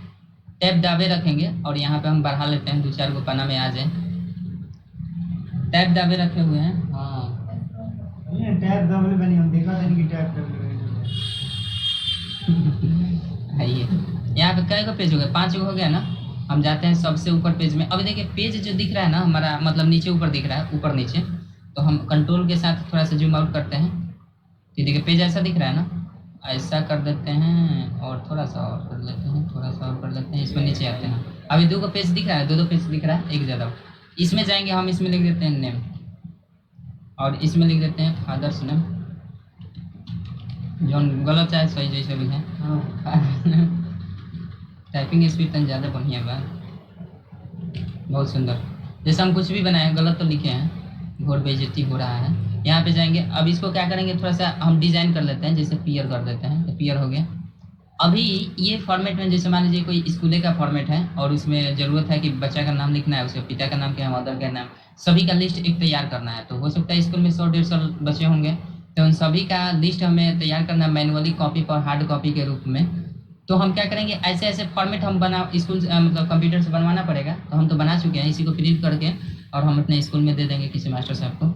Speaker 3: टैब दाबे रखेंगे, और यहाँ पे हम बढ़ा लेते हैं, 2-4 को पन्ना में आ जाए। टैब दाबे रखे हुए हैं, हाँ
Speaker 2: ये टैब दबले बनी, हम देखा था इनकी टैब दबले
Speaker 3: है ये। यहाँ पे कई को पेज हो गए, 5 को हो गया ना। हम जाते हैं सबसे ऊपर पेज में। अभी देखिए पेज जो दिख रहा है ना हमारा, मतलब नीचे ऊपर दिख रहा है, ऊपर नीचे, तो हम कंट्रोल के साथ थोड़ा सा जूम आउट करते हैं, तो देखिए पेज ऐसा दिख रहा है ना, ऐसा कर देते हैं, और थोड़ा सा और कर लेते हैं, थोड़ा सा और कर लेते हैं, इसमें नीचे आते हैं। अभी 2 पेज दिख रहा है, 2 पेज दिख रहा है, एक ज़्यादा। इसमें जाएंगे हम, इसमें लिख देते हैं नेम, और इसमें लिख देते हैं फादर्स नेम, जो गलत चाहे सही जैसे भी है। टाइपिंग स्पीड तो ज़्यादा बढ़िया बा, बहुत सुंदर। जैसे हम कुछ भी बनाए हैं, गलत तो लिखे हैं, घोर बेइज्जती हो रहा है। यहाँ पे जाएंगे, अब इसको क्या करेंगे, थोड़ा सा हम डिज़ाइन कर लेते हैं, जैसे पीयर कर देते हैं, तो पीयर हो गया। अभी ये फॉर्मेट में, जैसे मान लीजिए कोई स्कूले का फॉर्मेट है और उसमें ज़रूरत है कि बच्चा का नाम लिखना है, उसके पिता का नाम क्या है, मदर का नाम, सभी का लिस्ट एक तैयार करना है। तो हो सकता है स्कूल में 100-150 बच्चे होंगे, तो उन सभी का लिस्ट हमें तैयार करना है मैनुअली, कॉपी पर, हार्ड कॉपी के रूप में। तो हम क्या करेंगे, ऐसे ऐसे फॉर्मेट हम बना, स्कूल मतलब कंप्यूटर से बनवाना पड़ेगा, तो हम तो बना चुके हैं, इसी को प्रिंट करके और हम अपने स्कूल में दे देंगे किसी मास्टर साहब को।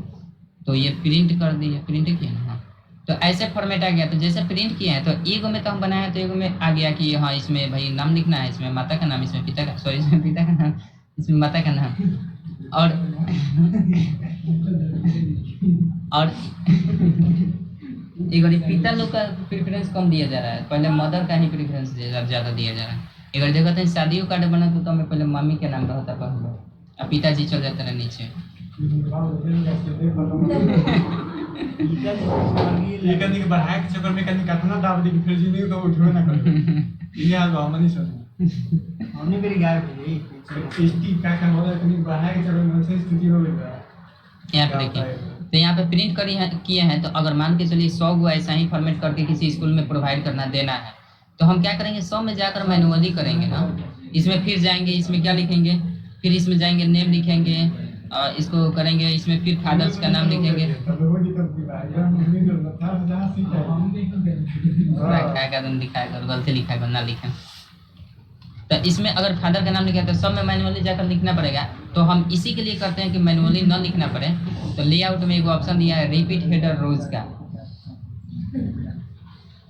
Speaker 3: तो ये प्रिंट कर दिए, प्रिंट किया ना, हाँ। तो ऐसे फॉर्मेट आ गया। तो जैसे प्रिंट किए हैं तो एगो में तो हम बनाए हैं, तो एगो में आ गया कि हाँ इसमें भाई नाम लिखना है, इसमें माता का नाम, इसमें पिता का, सॉरी इसमें पिता का नाम, इसमें माता का नाम, और एक बार पिता लोग का प्रेफरेंस कम दिया जा रहा है, पहले मदर का ही प्रेफरेंस ज़्यादा दिया जा रहा है। अगर देखते हैं शादियों कार्ड बना तो हमें पहले मम्मी के नाम रहता पहले, और पिताजी चल जाते रहे नीचे।
Speaker 1: ये कनी के बढ़ाए के चक्कर में कनी कितना दाब दी फिर जिंदगी को उठवे ना कर ये हाल बा मनी सुन
Speaker 2: हमने मेरी गाय भेजी
Speaker 1: एसटी का बोला कनी बढ़ाए के चक्कर में से स्थिति हो गई है।
Speaker 3: यहाँ पे देखिए, तो यहाँ पे प्रिंट किए हैं, तो अगर मान के चलिए 100 गो ऐसा ही फॉर्मेट करके किसी स्कूल में प्रोवाइड करना देना है, तो हम क्या करेंगे 100 में जाकर मैनुअली करेंगे ना। इसमें फिर जाएंगे, इसमें क्या लिखेंगे, फिर इसमें जाएंगे नेम लिखेंगे, इसको करेंगे, इसमें फिर फादर्स का नाम लिखेंगे। दिखाएगा गलती लिखाएगा ना लिखें, तो इसमें अगर फादर का नाम लिखा है तो सब में मैनुअली जाकर लिखना पड़ेगा। तो हम इसी के लिए करते हैं कि मैनुअली न लिखना पड़े। तो लेआउट में एक ऑप्शन दिया है रिपीट हेडर रोज का।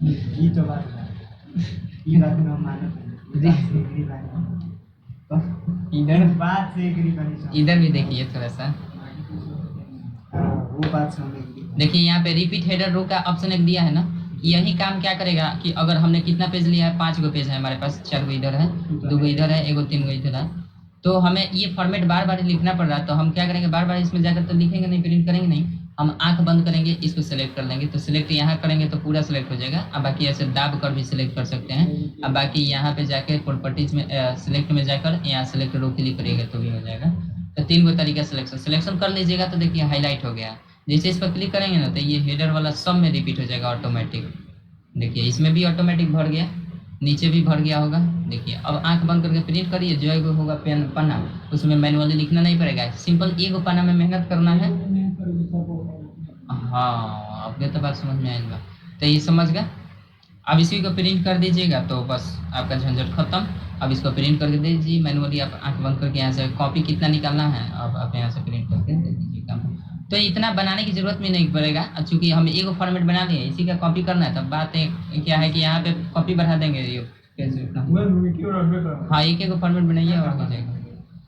Speaker 2: ये तो बात है, ये बात में हम मानते
Speaker 3: इधर
Speaker 2: बात से एग्री करनी
Speaker 3: इधर भी देखिए थोड़ा सा,
Speaker 2: वो बात से हम एग्री।
Speaker 3: देखिए यहाँ पे रिपीट हेडर रो का ऑप्शन एक दिया है ना। यही काम क्या करेगा कि अगर हमने कितना पेज लिया है, 5 गो पेज है हमारे पास, 4 गो इधर है, 2 गो इधर है, 1 गो 3 गो इधर है, तो हमें ये फॉर्मेट बार बार लिखना पड़ रहा है। तो हम क्या करेंगे, बार बार इसमें जाकर तो लिखेंगे नहीं, प्रिंट करेंगे नहीं, हम आंख बंद करेंगे, इसको सेलेक्ट कर लेंगे। तो सिलेक्ट यहाँ करेंगे तो पूरा सेलेक्ट हो जाएगा। अब बाकी ऐसे दाब कर भी सिलेक्ट कर सकते हैं। अब बाकी यहाँ पे जाके प्रॉपर्टीज में सिलेक्ट में जाकर यहाँ सेलेक्ट रो क्लिक करिएगा तो भी हो जाएगा। तो 3 गो तरीका सिलेक्शन कर लीजिएगा। तो देखिए हाईलाइट हो गया। जैसे इस पर क्लिक करेंगे ना तो ये हेडर वाला सब में रिपीट हो जाएगा ऑटोमेटिक। देखिए इसमें भी ऑटोमेटिक भर गया, नीचे भी भर गया होगा। देखिए अब आंख बंद करके प्रिंट करिए, जो एगो होगा पेन पन्ना उसमें मैनुअली लिखना नहीं पड़ेगा, सिंपल एगो पन्ना में मेहनत करना है। हाँ आपके तो बात समझ में आएगा। तो ये समझ गया। अब इसी को प्रिंट कर दीजिएगा तो बस आपका झंझट खत्म। अब इसको प्रिंट करके दे दीजिए मैनुअली। आप आंख बंद करके यहाँ से कॉपी कितना निकालना है अब आप यहाँ से प्रिंट करके दे दीजिए काम। तो इतना बनाने की जरूरत भी नहीं पड़ेगा, चूँकि हम एगो फॉर्मेट बना लिए, इसी का कॉपी करना है। तब बात क्या है कि यहाँ पे कॉपी बढ़ा देंगे ये पेज उतना। हाँ एक फॉर्मेट बनाइए और हो जाएगा।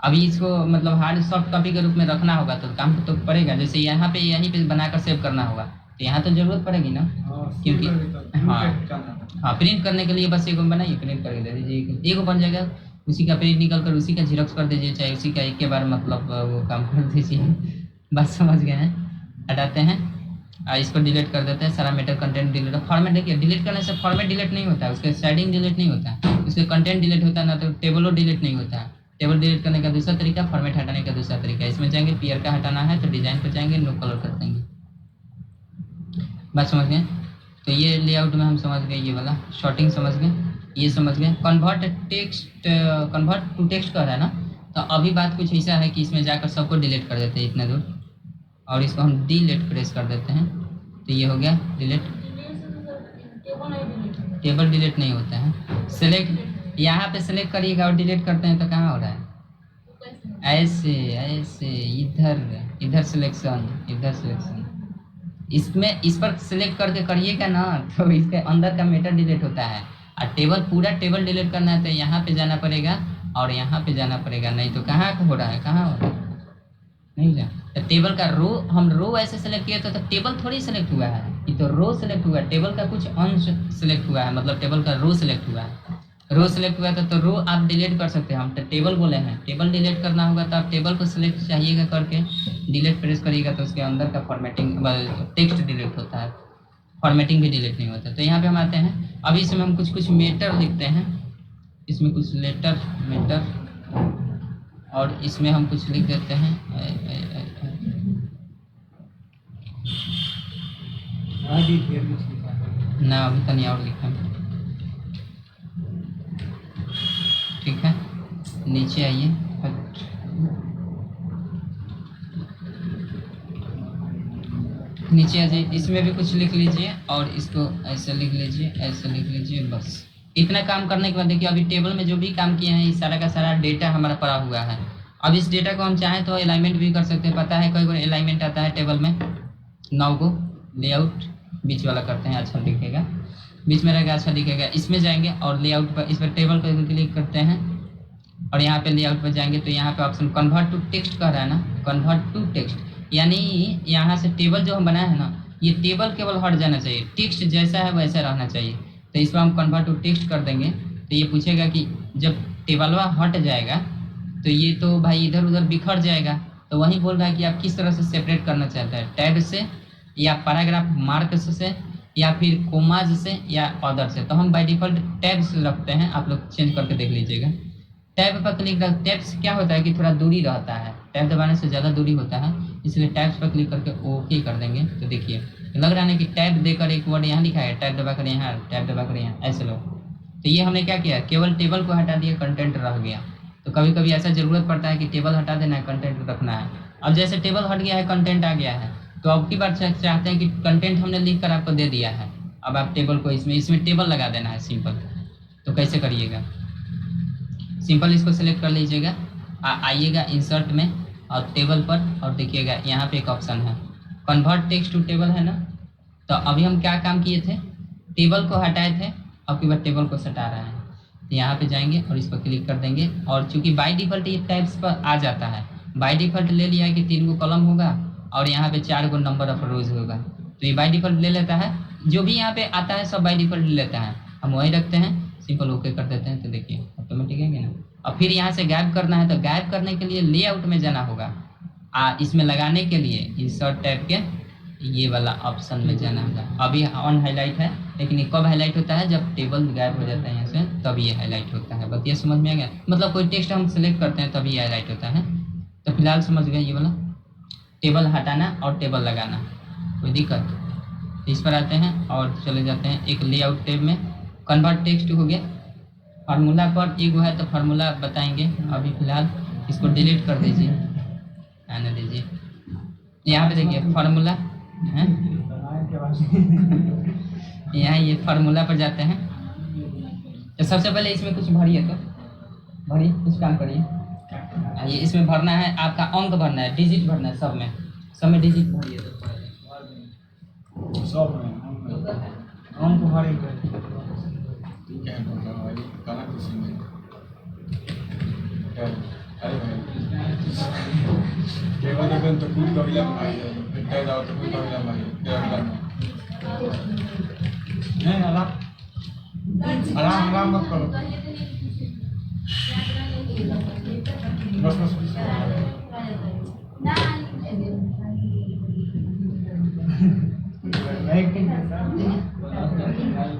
Speaker 3: अभी इसको मतलब हार्ड सॉफ्ट कॉपी के रूप में रखना होगा तो काम तो पड़ेगा। जैसे यहाँ पे यहीं पे बनाकर सेव करना होगा तो यहाँ तो जरूरत पड़ेगी ना, क्योंकि हाँ प्रिंट करने के लिए बस एगो बनाइए, प्रिंट करके दे दीजिए, एगो बन जाएगा। उसी का प्रिंट निकल कर उसी का झिरॉक्स कर दीजिए, चाहे उसी का एक के बार मतलब वो काम कर दीजिए। बस समझ गए हैं। हटाते हैं और इसको डिलीट कर देते हैं। सारा मेटर कंटेंट डिलीट। फॉर्मेट देखिए डिलीट करने से फॉर्मेट डिलीट नहीं होता है, उसके शेडिंग डिलीट नहीं होता है, उसके कंटेंट डिलीट होता है ना, तो टेबलों डिलीट नहीं होता है। टेबल डिलीट करने का दूसरा तरीका, फॉर्मेट हटाने का दूसरा तरीका। इसमें जाएंगे पीयर का हटाना है तो डिजाइन पर जाएंगे, नो कलर कर देंगे। बात समझ गए। तो ये लेआउट में हम समझ गए, ये वाला शॉर्टिंग समझ गए, ये समझ गए। कन्वर्ट टू टेक्स्ट कर रहा है ना, तो अभी बात कुछ ऐसा है कि इसमें जाकर सबको डिलीट कर देते हैं इतने दूर, और इसको हम डिलीट प्रेस कर देते हैं तो ये हो गया डिलीट। टेबल डिलीट नहीं होता है। सेलेक्ट यहाँ पे सेलेक्ट करिएगा और डिलीट करते हैं तो कहाँ हो रहा है, ऐसे ऐसे इधर सिलेक्शन इसमें इस पर सिलेक्ट करके करिएगा ना तो इसके अंदर का मेटर डिलीट होता है। और टेबल पूरा टेबल डिलीट करना है तो यहाँ पे जाना पड़ेगा और यहाँ पे जाना पड़ेगा, नहीं तो कहाँ हो रहा है, कहाँ हो रहा है नहीं जा। तो टेबल का रो, हम रो ऐसे सेलेक्ट किए तो टेबल थोड़ी सेलेक्ट हुआ है, ये तो रो सेलेक्ट हुआ है। टेबल का कुछ अंश सेलेक्ट हुआ है, मतलब टेबल का रो सेलेक्ट हुआ है। रो सेलेक्ट हुआ था तो रो आप डिलीट कर सकते हैं। हम तो टेबल बोले हैं, टेबल डिलीट करना होगा तो आप टेबल को सिलेक्ट चाहिएगा करके डिलीट प्रेस करिएगा तो उसके अंदर का फॉर्मेटिंग टेक्स्ट डिलीट होता है, फॉर्मेटिंग भी डिलीट नहीं होता। तो यहाँ पे हम आते हैं। अभी इसमें हम कुछ मेटर लिखते हैं, इसमें कुछ लेटर मेटर, और इसमें हम कुछ लिख देते हैं ना, अभी तनी और लिखा। ठीक है, नीचे आइए। नीचे आ जाइए, इसमें भी कुछ लिख लीजिए और इसको ऐसे लिख लीजिए, ऐसे लिख लीजिए। बस इतना काम करने के बाद देखिए अभी टेबल में जो भी काम किए हैं इस सारा का सारा डेटा हमारा पड़ा हुआ है। अब इस डेटा को हम चाहें तो अलाइनमेंट भी कर सकते हैं। पता है कई बार अलाइनमेंट आता है टेबल में 9 गो। लेआउट बीच वाला करते हैं, अच्छा दिखेगा, बीच में रहेगा अच्छा दिखेगा। इसमें जाएंगे और लेआउट पर, इस पर टेबल पर क्लिक करते हैं और यहाँ पे लेआउट पर जाएंगे तो यहाँ पे ऑप्शन कन्वर्ट टू टेक्स्ट कह रहा है ना, कन्वर्ट टू टेक्स्ट, यानी यहाँ से टेबल जो हम बनाए हैं ना, ये टेबल केवल हट जाना चाहिए, टेक्स्ट जैसा है वैसा रहना चाहिए। तो इसको हम कन्वर्ट टू टेक्स्ट कर देंगे तो ये पूछेगा कि जब टेबलवा हट जाएगा तो ये तो भाई इधर उधर बिखर जाएगा, तो वही बोल रहा है कि आप किस तरह से सेपरेट करना चाहते हैं, टैब से या पैराग्राफ मार्क्स से या फिर कोमाज से या अदर से। तो हम बाय डिफ़ॉल्ट टैब से रखते हैं, आप लोग चेंज करके देख लीजिएगा। टैब पर क्लिक कर, टैब से क्या होता है कि थोड़ा दूरी रहता है, टैब दबाने से ज़्यादा दूरी होता है, इसलिए टैब्स पर क्लिक करके ओके कर देंगे। तो देखिए लग रहा है कि टैब देकर एक वर्ड यहाँ लिखा है, टैब दबाकर यहाँ, टैब दबाकर यहाँ, ऐसे लो। तो ये हमने क्या किया, केवल टेबल को हटा दिया, कंटेंट रह गया। तो कभी कभी ऐसा ज़रूरत पड़ता है कि टेबल हटा देना है, कंटेंट रखना है। अब जैसे टेबल हट गया है, कंटेंट आ गया है, तो अब की बार चाहते हैं कि कंटेंट हमने लिख कर आपको दे दिया है, अब आप टेबल को इसमें टेबल लगा देना है सिंपल। तो कैसे करिएगा, सिंपल इसको सेलेक्ट कर लीजिएगा, आइएगा इंसर्ट में और टेबल पर, और देखिएगा यहाँ पे एक ऑप्शन है कन्वर्ट टेक्स्ट टू टेबल है ना। तो अभी हम क्या काम किए थे, टेबल को हटाए थे, अब की बार टेबल को सटा रहे हैं। तो यहाँ पे जाएंगे और इस पर क्लिक कर देंगे, और चूंकि बाय डिफ़ॉल्ट ये टैब्स पर आ जाता है, बाय डिफ़ॉल्ट ले लिया है कि 3 गो कॉलम होगा और यहाँ पे 4 गो नंबर ऑफ रोज होगा। तो ये बाय डिफ़ॉल्ट ले लेता है, जो भी यहाँ पे आता है सब बाय डिफ़ॉल्ट ले लेता है, हम वही रखते हैं, सिंपल ओके कर देते हैं। तो देखिए ऑटोमेटिक है ना। और फिर यहाँ से गायब करना है, तो गायब करने के लिए लेआउट में जाना होगा, इसमें लगाने के लिए इंसर्ट टैब के ये वाला ऑप्शन में जाना होगा। अभी ऑन हाईलाइट है, लेकिन ये कब हाईलाइट होता है, जब टेबल गायब हो जाता है यहाँ से, तब ये हाईलाइट होता है। बस ये समझ में आ गया, मतलब कोई टेक्स्ट हम सेलेक्ट करते हैं तभी हाईलाइट होता है। तो फिलहाल समझ गए ये वाला, टेबल हटाना और टेबल लगाना, कोई दिक्कत। इस पर आते हैं और चले जाते हैं एक लेआउट टैब में, कन्वर्ट टेक्स्ट हो गया, फार्मूला पर एक है तो फार्मूला बताएंगे। अभी फिलहाल इसको डिलीट कर दीजिए, आने दीजिए। यहाँ पे देखिए फार्मूला है, यहाँ ये फार्मूला पर जाते हैं। तो सबसे पहले इसमें कुछ भरिए, तो भरिए, कुछ काम करिए। ये इसमें भरना है, आपका अंक भरना है, डिजिट भरना है, सब में डिजिट भरिए। तो
Speaker 1: सब में
Speaker 2: अंक भरेंगे।
Speaker 1: ठीक है, गाना किसी में अरे भाई केवल तो कुछ कविला भाई है, जाओ तो कुछ कविला भाई नहीं, आराम मत करो, बस
Speaker 2: एक्टिंग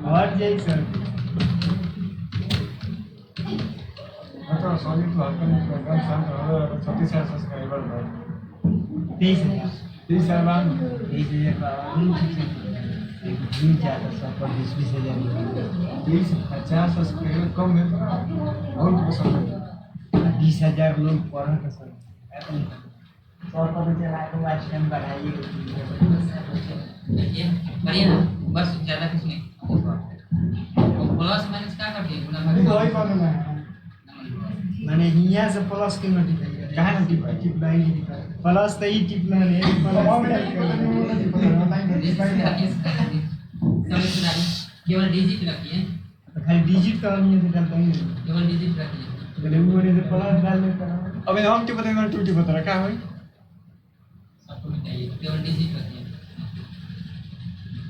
Speaker 2: और जय सर
Speaker 1: अच्छा सॉरी तो हल्का शांत रहो। 36,000 सब्सक्राइबर है,
Speaker 2: 23,000
Speaker 1: 30,000 20,000 सब्सक्राइबर कम है, बहुत पसंद है।
Speaker 2: 20,000 लोग पढ़ रहे सर, 100 पर चलाए वाच टाइम बढ़ाइए।
Speaker 3: देखिए बढ़िया ना, बस ज़्यादा कुछ नहीं। प्लस माइनस क्या कर दिए
Speaker 1: अभी तो वही कॉल में है,
Speaker 2: मैंने यहाँ से प्लस की नोटिफिकेशन
Speaker 1: कहाँ ना
Speaker 2: टिप्लाई प्लस तो ही टिपना नहीं
Speaker 3: केवल डिजिट रखिए,
Speaker 2: तो खाली डिजिट करनी है, तो नहीं
Speaker 3: केवल डिजिट रखिए।
Speaker 2: बोले वो ने प्लस डाल लेता।
Speaker 1: अबे हम क्या पता है, टूटी पता क्या है,
Speaker 3: सबको मिटाइए, केवल डिजिट रखिए।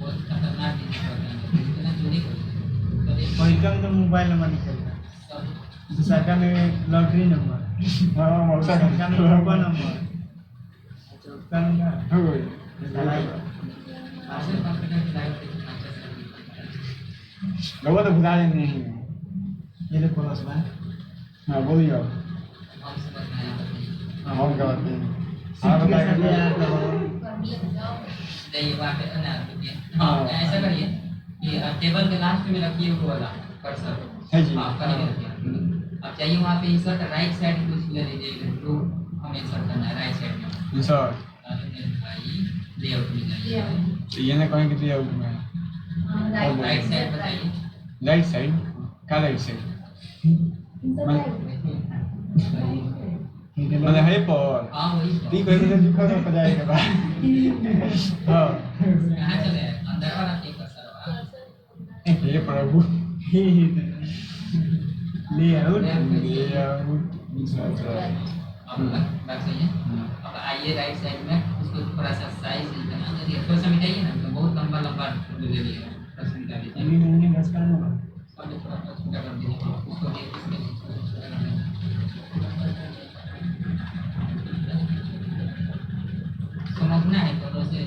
Speaker 3: बहुत खतरनाक डिजिट होता है, इतना चोरी करते हैं।
Speaker 2: पहिलका तो मोबाइल नंबर निकलता है, दूसरा में लॉटरी नंबर,
Speaker 1: हाँ मौसा
Speaker 2: तीसरा में मोबाइल नंबर, चौथा नंबर
Speaker 1: हो गई।
Speaker 3: आजकल कंप्यूटर की लाइफ कितना अच्छा
Speaker 1: लोगों तो भुला नहीं है।
Speaker 2: ये तो प्लस में
Speaker 1: हाँ बोलिए,
Speaker 3: हम समझ में आया।
Speaker 1: हम क्या बात है,
Speaker 2: हाँ
Speaker 1: बताइए।
Speaker 3: जाइए वहाँ पे ना रुकिए, हाँ ऐसा करिए कि टेबल के लास्ट में रखिए वो वाला कर्सर,
Speaker 1: है जी।
Speaker 3: हाँ कहीं रखिए। अब चाहिए वहाँ पे इंसर्ट राइट साइड कुछ ले लीजिए, तो हमें इंसर्ट करना है राइट साइड में।
Speaker 1: सर
Speaker 3: लेआउट में जाइए,
Speaker 1: तो ये ना कहीं कितनी आउट में
Speaker 3: राइट साइड बताइए।
Speaker 1: राइट साइड का, राइट साइड मैंने है पर
Speaker 3: हाँ वही तो।
Speaker 1: ती कोई मुझे दिखा तो जाएगा बा हां
Speaker 3: कहाँ चले अंदर वाला ठीक कर्सर
Speaker 1: हे प्रभु
Speaker 2: ले आउट
Speaker 3: अब बात सही है। अब आइए राइट साइड में, उसको थोड़ा सा साइज बना दीजिए, थोड़ा सा मिटाइए ना, तो बहुत लंबा लंबा ले लीजिए, थोड़ा सा मिटा दीजिए,
Speaker 2: अभी मैंने बस करना होगा।
Speaker 3: सब थोड़ा सा छोटा कर दीजिए, उसको भी इसमें छोटा कर दीजिए। सुनना है तो वैसे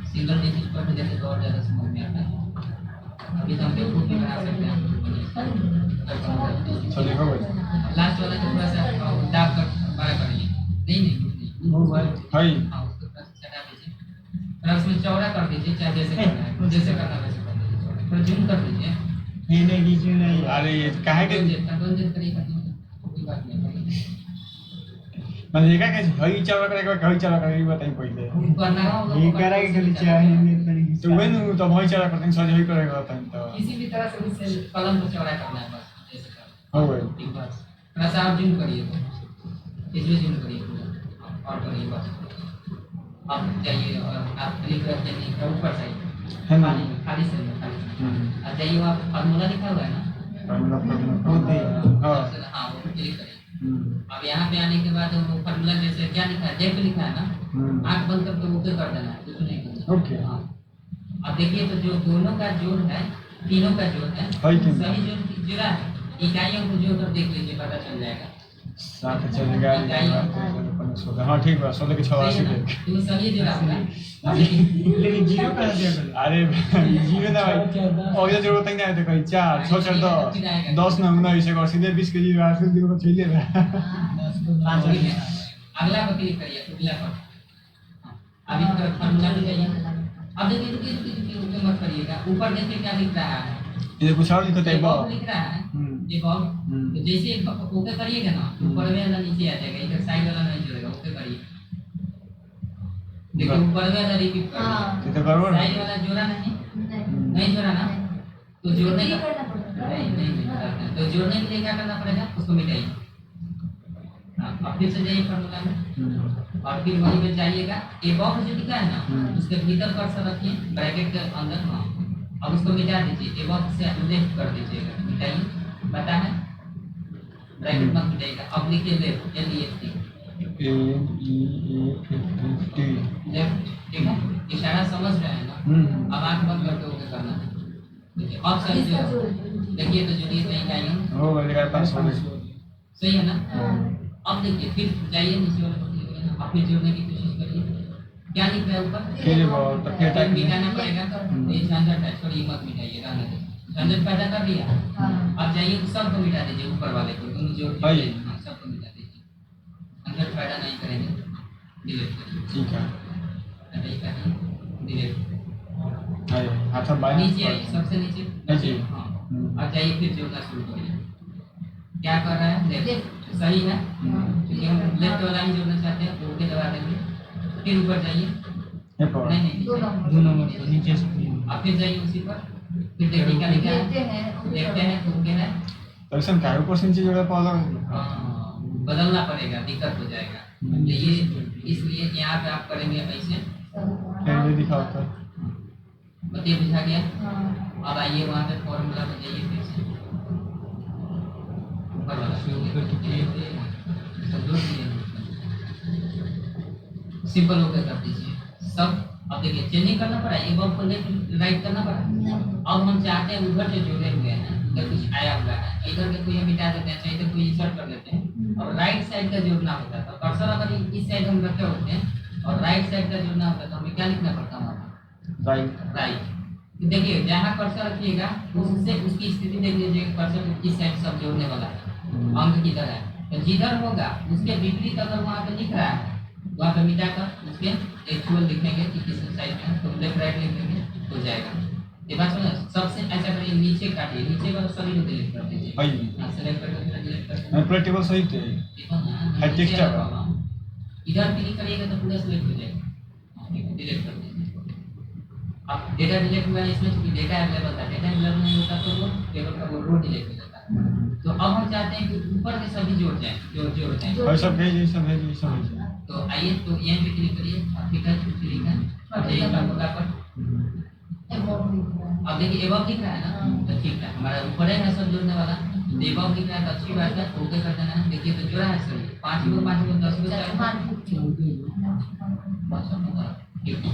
Speaker 3: सिंगल डिजिट पर जैसे तो और ज़्यादा समझ में आता है। अभी तो हम बेवकूफ़ भी बना सकते हैं।
Speaker 1: चलेगा भाई
Speaker 3: लास्ट वाला जो थोड़ा सा दाब कर बड़ा करिए। नहीं
Speaker 2: वो भाई
Speaker 1: है
Speaker 3: हाँ उसको थोड़ा सा चढ़ा दीजिए, थोड़ा उसमें चौड़ा कर दीजिए, चाहे जैसे करना है जैसे करना वैसे कर दीजिए, थोड़ा जूम कर दीजिए।
Speaker 2: ये नहीं कीजिए नहीं
Speaker 1: अरे ये काहे के
Speaker 3: कंट्रोल जेड करिए कोई बात नहीं।
Speaker 1: मतलब ये कैसे हई चला करेगा हई चला करेगा बताइए पहले
Speaker 3: करना होगा
Speaker 2: ये करा के खाली चाहिए तरीके
Speaker 1: तो वे नु तो हई चला करते हैं सही हई करेगा बताइए तो
Speaker 3: किसी भी तरह से उससे कलम को चौड़ा करना है बस ऐसे करना
Speaker 1: हो गए
Speaker 3: है। बस थोड़ा सा आप जूम करिए तो इसमें जूम करिए पूरा और करिए बस। अब जाइए और आप क्लिक करते हैं ऊपर साइड
Speaker 1: है ना
Speaker 3: खाली से अब जाइए वहाँ फार्मूला लिखा हुआ है ना
Speaker 1: हाँ
Speaker 3: हाँ वो क्लिक करिए। अब यहाँ पे आने के बाद वो फार्मूला जैसे क्या लिखा है जेड लिखा है ना, आँख बंद करके ओके कर देना है, कुछ नहीं करना।
Speaker 1: ओके
Speaker 3: हाँ अब देखिए तो जो दोनों का जोड़ है तीनों का जोड़ है
Speaker 1: है कि
Speaker 3: सही जोड़ जुड़ा है, इकाइयों को जोड़ कर देख लीजिए पता चल जाएगा।
Speaker 1: साथ चलेगा हाँ ठीक बा 16 के 86
Speaker 3: सही है ना?
Speaker 1: देख
Speaker 3: तो वो सही जुड़ा हुआ है।
Speaker 2: लेकिन जीरो कहाँ से आएगा?
Speaker 1: अरे जीवे ना भाई और ये जरूरत नहीं है तो कहीं 4 6 4 10 9 19 एक और सीधे 20 के जीरो 8 जीरो को चाहिए था
Speaker 3: अगला पर क्लिक करिए अगला पर। हाँ, अभी तक फार्मूला में जाइए। अब देखिए रुकिए मत करिएगा, ऊपर देखिए क्या लिख रहा है,
Speaker 1: ये कुछ और लिखता है
Speaker 3: बॉब लिख रहा है ये बॉब।
Speaker 1: हम्म।
Speaker 3: तो जैसे एक ओके करिएगा ना ऊपर वाला नीचे आ जाएगा, इधर साइड वाला नहीं जुड़ेगा, ओके करिए। देखिए ऊपर वाला रिपीट कर
Speaker 1: ये तो गड़बड़ है
Speaker 3: साइड वाला जोड़ा नहीं जोड़ा ना, तो जोड़ने का नहीं तो जोड़ने के लिए क्या करना पड़ेगा, उसको मिटाइए। अब फिर से जाइए फार्मूला में और फिर वहीं पे जाइएगा, ए बॉक्स जो लिखा है ना उसके भीतर कर्सर रखिए ब्रैकेट के अंदर ना, अब उसको मिटा दीजिए, ए बॉक्स से लेफ्ट कर दीजिएगा, मिटाइए। पता है ब्रैकेट मत मिटाइएगा। अब लिखिए लेफ्ट LEFT लेफ्ट, ठीक है इशारा समझ रहे हैं ना। अब आंख बंद करके ओके करना है। देखिए अब सही देखिए तो जुड़िए तो इकाइयों
Speaker 1: हो गया 500
Speaker 3: सही है ना। अब देखिए फिर जाइए नीचे वाले पर क्लिक करिए, अब फिर जोड़ने की कोशिश करिए। क्या लिख रहा है ऊपर,
Speaker 1: फिर बहुत तो फिर
Speaker 3: टाइप मिटाना पड़ेगा। ये झंझट है, छोड़िए मत मिटाइए, रहने दो। झंझट पैदा कर लिया, अब जाइए तो सबको मिटा दीजिए, ऊपर वाले को दोनों जोड़ दीजिए, हाँ सबको मिटा दीजिए, झंझट पैदा नहीं करेंगे। डिलीट करिए,
Speaker 1: ठीक है
Speaker 3: हटाइए करिए, डिलीट
Speaker 1: आइए हाथ बाएं
Speaker 3: नीचे आइए, सबसे नीचे
Speaker 1: नीचे।
Speaker 3: हाँ अब जाइए फिर जोड़ना शुरू करिए। क्या कर रहा है लेफ्ट, सही है क्योंकि हम लेफ्ट वाला ही जोड़ना चाहते हैं तो ओके दबा देंगे। फिर ऊपर जाइए,
Speaker 1: ये पर
Speaker 3: नहीं
Speaker 2: दो नंबर पर नीचे से
Speaker 3: अब फिर जाइए उसी पर, फिर देखिए क्या लिखा है, देखते हैं तो ओके है।
Speaker 1: तो ऐसा काहे ऊपर से नीचे जगह पाला
Speaker 3: हाँ, बदलना पड़ेगा, दिक्कत हो जाएगा। तो ये इसलिए यहाँ पे आप करेंगे ऐसे,
Speaker 1: ये दिखाओ तो
Speaker 3: बताइए बुझा गया। अब आइए वहाँ पे फॉर्मूला में जाइए, फिर से ऊपर वाला सब जोड़ दीजिए, सिंपल ओके कर दीजिए सब। अब देखिए चेंज नहीं करना पड़ा, एक बॉक्स को लेफ्ट राइट करना पड़ा। अब हम चाहते हैं उधर जो जुड़े हुए हैं इधर कुछ आया हुआ है, इधर के कोई हम मिटा देते हैं, चाहे इधर कोई इंसर्ट कर देते हैं। और राइट साइड का जोड़ना होता था, कर्सर अगर इस साइड हम रखे होते हैं और राइट साइड का जोड़ना होता तो हमें क्या लिखना पड़ता हमारा राइट। तो देखिए जहाँ कर्सर रखिएगा उससे उसकी स्थिति देख लीजिए, कर्सर इस साइड सब जोड़ने वाला है, अंक किधर है, तो जिधर होगा उसके विपरीत अगर वहाँ पे लिख रहा है वहाँ पे मिटाकर उसके एक्चुअल लिखेंगे कि किस साइड में है, तो लेफ्ट राइट लिखेंगे हो जाएगा। ये बात समझ, सबसे ऐसा करिए नीचे काटिए, नीचे वाला सभी को डिलीट कर दीजिए, हाँ सेलेक्ट करके फिर डिलीट कर दीजिए।
Speaker 1: मैं टेबल सही थे
Speaker 3: देखो ना
Speaker 1: है
Speaker 3: नीचे
Speaker 1: टेक्स्ट है
Speaker 3: वाला, इधर क्लिक करिएगा तो पूरा सेलेक्ट हो जाएगा, हाँ ठीक है डिलीट कर दीजिए। अब डेटा डिलीट हुआ है इसमें, क्योंकि डेटा अवेलेबल था, डेटा अवेलेबल नहीं होता तो वो टेबल का वो रो डिलीट हो जाता है। तो अब हम चाहते हैं कि ऊपर के सभी जोड़ जाएं, जोड़ जाएं।
Speaker 1: और सब भेज ये सब भेज ये सब भेज
Speaker 3: तो आइए तो यहीं पे क्लिक करिए, ठीक है क्लिक है, अब जाइए फार्मूला पर। अब देखिए एबव दिख रहा है ना, तो ठीक है हमारा ऊपर है सब जोड़ने वाला, तो एबव दिख रहा है तो अच्छी बात है, ओके कर देना है। देखिए तो जोड़ा है सभी 5 को 5 को 10 को 4 ठीक है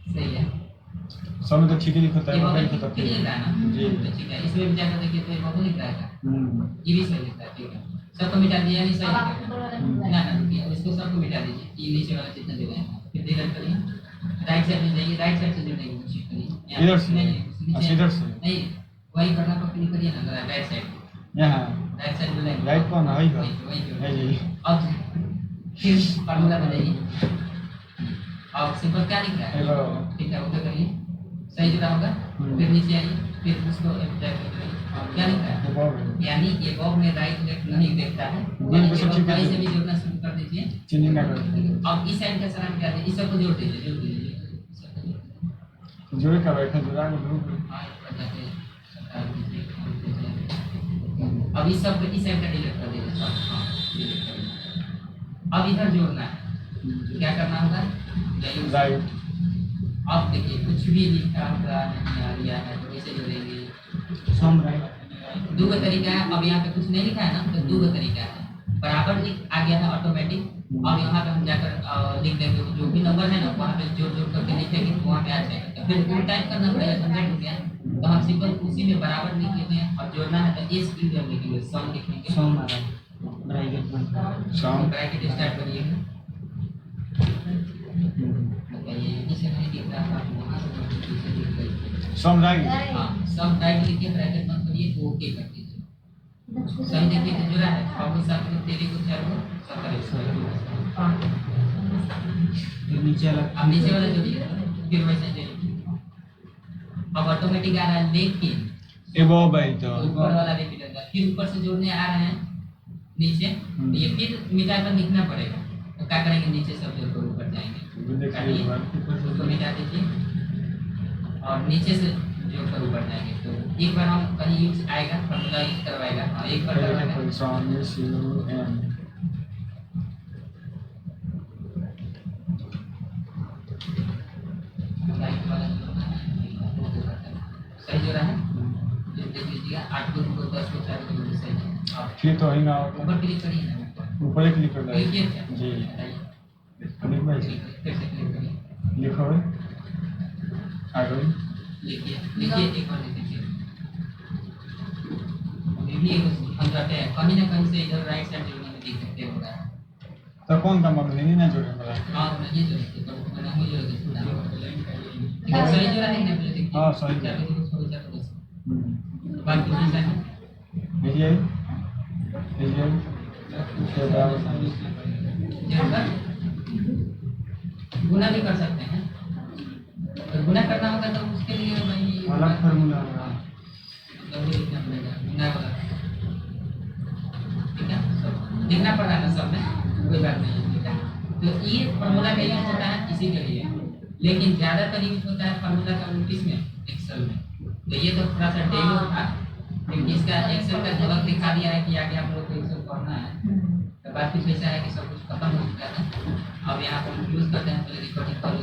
Speaker 3: सही है।
Speaker 1: सब में तो ठीक ही लिखता है
Speaker 3: ये
Speaker 1: वो
Speaker 3: बबल
Speaker 1: लिखता
Speaker 3: ठीक लिख रहा है ना
Speaker 1: जी।
Speaker 3: तो ठीक है, इसमें भी जाकर देखिए तो ये बबल लिख रहा है, ये भी सही लिखता है, ठीक है सबको मिटा दिया, नहीं सही लिखा है ना ना, इसको इसको सबको मिटा दीजिए, ये नीचे वाला जितना जगह है, फिर डिलीट करिए, राइट साइड में जाइए, राइट साइड से जुड़ने की कोशिश करिए।
Speaker 1: इधर से?
Speaker 3: नहीं,
Speaker 1: अच्छा, इधर से?
Speaker 3: नहीं, वही करना पर क्लिक करिए ना, राइट साइड,
Speaker 1: यहाँ
Speaker 3: राइट साइड में जाइए।
Speaker 1: राइट कौन है? वही का?
Speaker 3: वही
Speaker 1: है जी।
Speaker 3: अब फिर फार्मूला में जाइए, अब सिंपल क्या लिख रहा है,
Speaker 1: हेलो।
Speaker 3: ठीक है, ओके करिए, सही जुड़ा होगा। फिर नीचे आइए, फिर उसको एप्लाई करिए, और क्या लिख रहा है,
Speaker 1: ये बहुत है।
Speaker 3: यानी ये बॉब में राइट लेफ्ट नहीं देखता है,
Speaker 1: दिन पे सब ठीक है।
Speaker 3: कहीं से भी जोड़ना शुरू कर दीजिए।
Speaker 1: चेंजिंग ना करो।
Speaker 3: अब इस साइड का सलाम क्या है, इस सबको जोड़ दीजिए, जोड़ दीजिए।
Speaker 1: जोड़े का बैठा जुड़ा के दो।
Speaker 3: हाँ, ऊपर जाके सटा दीजिए, खोल दीजिए। अब इस सब इस साइड का डिलीट कर दीजिए सब, हाँ, डिलीट कर दीजिए। अब इधर जोड़ना है, क्या करना होगा, जाइए उस-
Speaker 1: राइट।
Speaker 3: अब देखिए कुछ भी लिखा हुआ नहीं आ रहा है, तो कैसे जोड़ेंगे,
Speaker 1: सम राइट।
Speaker 3: दो का तरीका है। अब यहाँ पे कुछ नहीं लिखा है ना, तो दो का तरीका है, बराबर लिख आ गया है ऑटोमेटिक। अब यहाँ पे हम जाकर लिख देंगे जो भी नंबर है ना, वहाँ पे जोड़ जोड़ करके लिखेंगे तो वहाँ पे आ जाएगा। फिर वो टाइप करना पड़ेगा, समझ गया? तो हम सिंपल उसी में बराबर लिख लेते हैं, और जोड़ना है तो एस की जब लिखेंगे, सम लिखेंगे,
Speaker 2: सम आ रहा है ब्रैकेट में
Speaker 1: सम।
Speaker 3: ब्रैकेट स्टार्ट करिएगा। बताइए, इसे नहीं दिख रहा था, वहाँ से जोड़ के इसे लिख लीजिए।
Speaker 1: सम राइट।
Speaker 3: हाँ, सब राइट लिख के ब्रैकेट बंद करिए, तो ओके कर दीजिए। सही देखिए तो जुड़ा है, अब उस साथ में तेरे को 4 को 17
Speaker 2: फिर नीचे वाला
Speaker 3: अब नीचे वाला जोड़िए, फिर वैसे जोड़िए। अब ऑटोमेटिक आ रहा है, लेकिन
Speaker 1: ये बहुत भाई तो।
Speaker 3: ऊपर वाला रिपीट होगा, फिर ऊपर से जोड़ने आ रहे हैं नीचे, तो ये फिर मिटा कर लिखना पड़ेगा। तो क्या करेंगे, नीचे सब जोड़कर ऊपर जाएंगे,
Speaker 1: देखिए
Speaker 3: काटिए,
Speaker 1: एक बार।
Speaker 3: उसको मिटा दीजिए और नीचे से जोड़कर ऊपर जाएंगे। तो एक बार हम कहीं यूज आएगा, फॉर्मूला यूज करवाएगा, हाँ एक बार करवाएगा।
Speaker 1: सम एस यू एन।
Speaker 3: सही जोड़ा है, ये देख लीजिएगा, 8 को 2 को 10 को 4 को 2 सही है। अब
Speaker 1: फिर तो वही ना
Speaker 3: ऊपर क्लिक करिए ना,
Speaker 1: ऊपर ही क्लिक कर दो।
Speaker 3: क्लिक किया क्या?
Speaker 1: जी।
Speaker 3: बताइए।
Speaker 1: क्लिक भाई जी।
Speaker 3: फिर से क्लिक करिए,
Speaker 1: लिखो है। आगे।
Speaker 3: लिखिए लिखिए, एक बार लिख दीजिए। अभी भी हम करते हैं, कहीं ना कहीं से इधर राइट साइड जोड़ने में दिक्कत होगा।
Speaker 1: तो कौन काम में नहीं ना जोड़े वाला?
Speaker 3: हाँ, तो ये जोड़िए, तो मैंने वही जोड़ दिया। लेकिन सही जोड़ा है ना, पहले देखिए।
Speaker 1: हाँ, सही जोड़ा।
Speaker 3: 4 को 2 को 4 को 10 बाकी दूसरी साइड में
Speaker 1: भेजिए। भेजिए। उसके बाद
Speaker 3: जोड़कर गुना भी कर सकते हैं। तो गुना करना होगा तो उसके लिए भाई
Speaker 1: अलग फार्मूला होगा।
Speaker 3: तो वो लिखना पड़ेगा, गुना वाला। ठीक है, सब लिखना पड़ रहा है ना सब में, कोई बात नहीं है, ठीक है। तो ये फार्मूला का यूज होता है इसी के लिए, लेकिन ज़्यादातर यूज होता है फार्मूला का किसमें, एक्सेल में। तो ये तो थोड़ा सा डेमो था, लेकिन इसका एक्सेल का झलक दिखा दिया है कि आगे आप लोग को एक्सेल पढ़ना है। तो बात कुछ ऐसा है कि सब कुछ खत्म हो चुका है। अब यहाँ पर यूज करते हैं, पहले रिकॉर्डिंग कर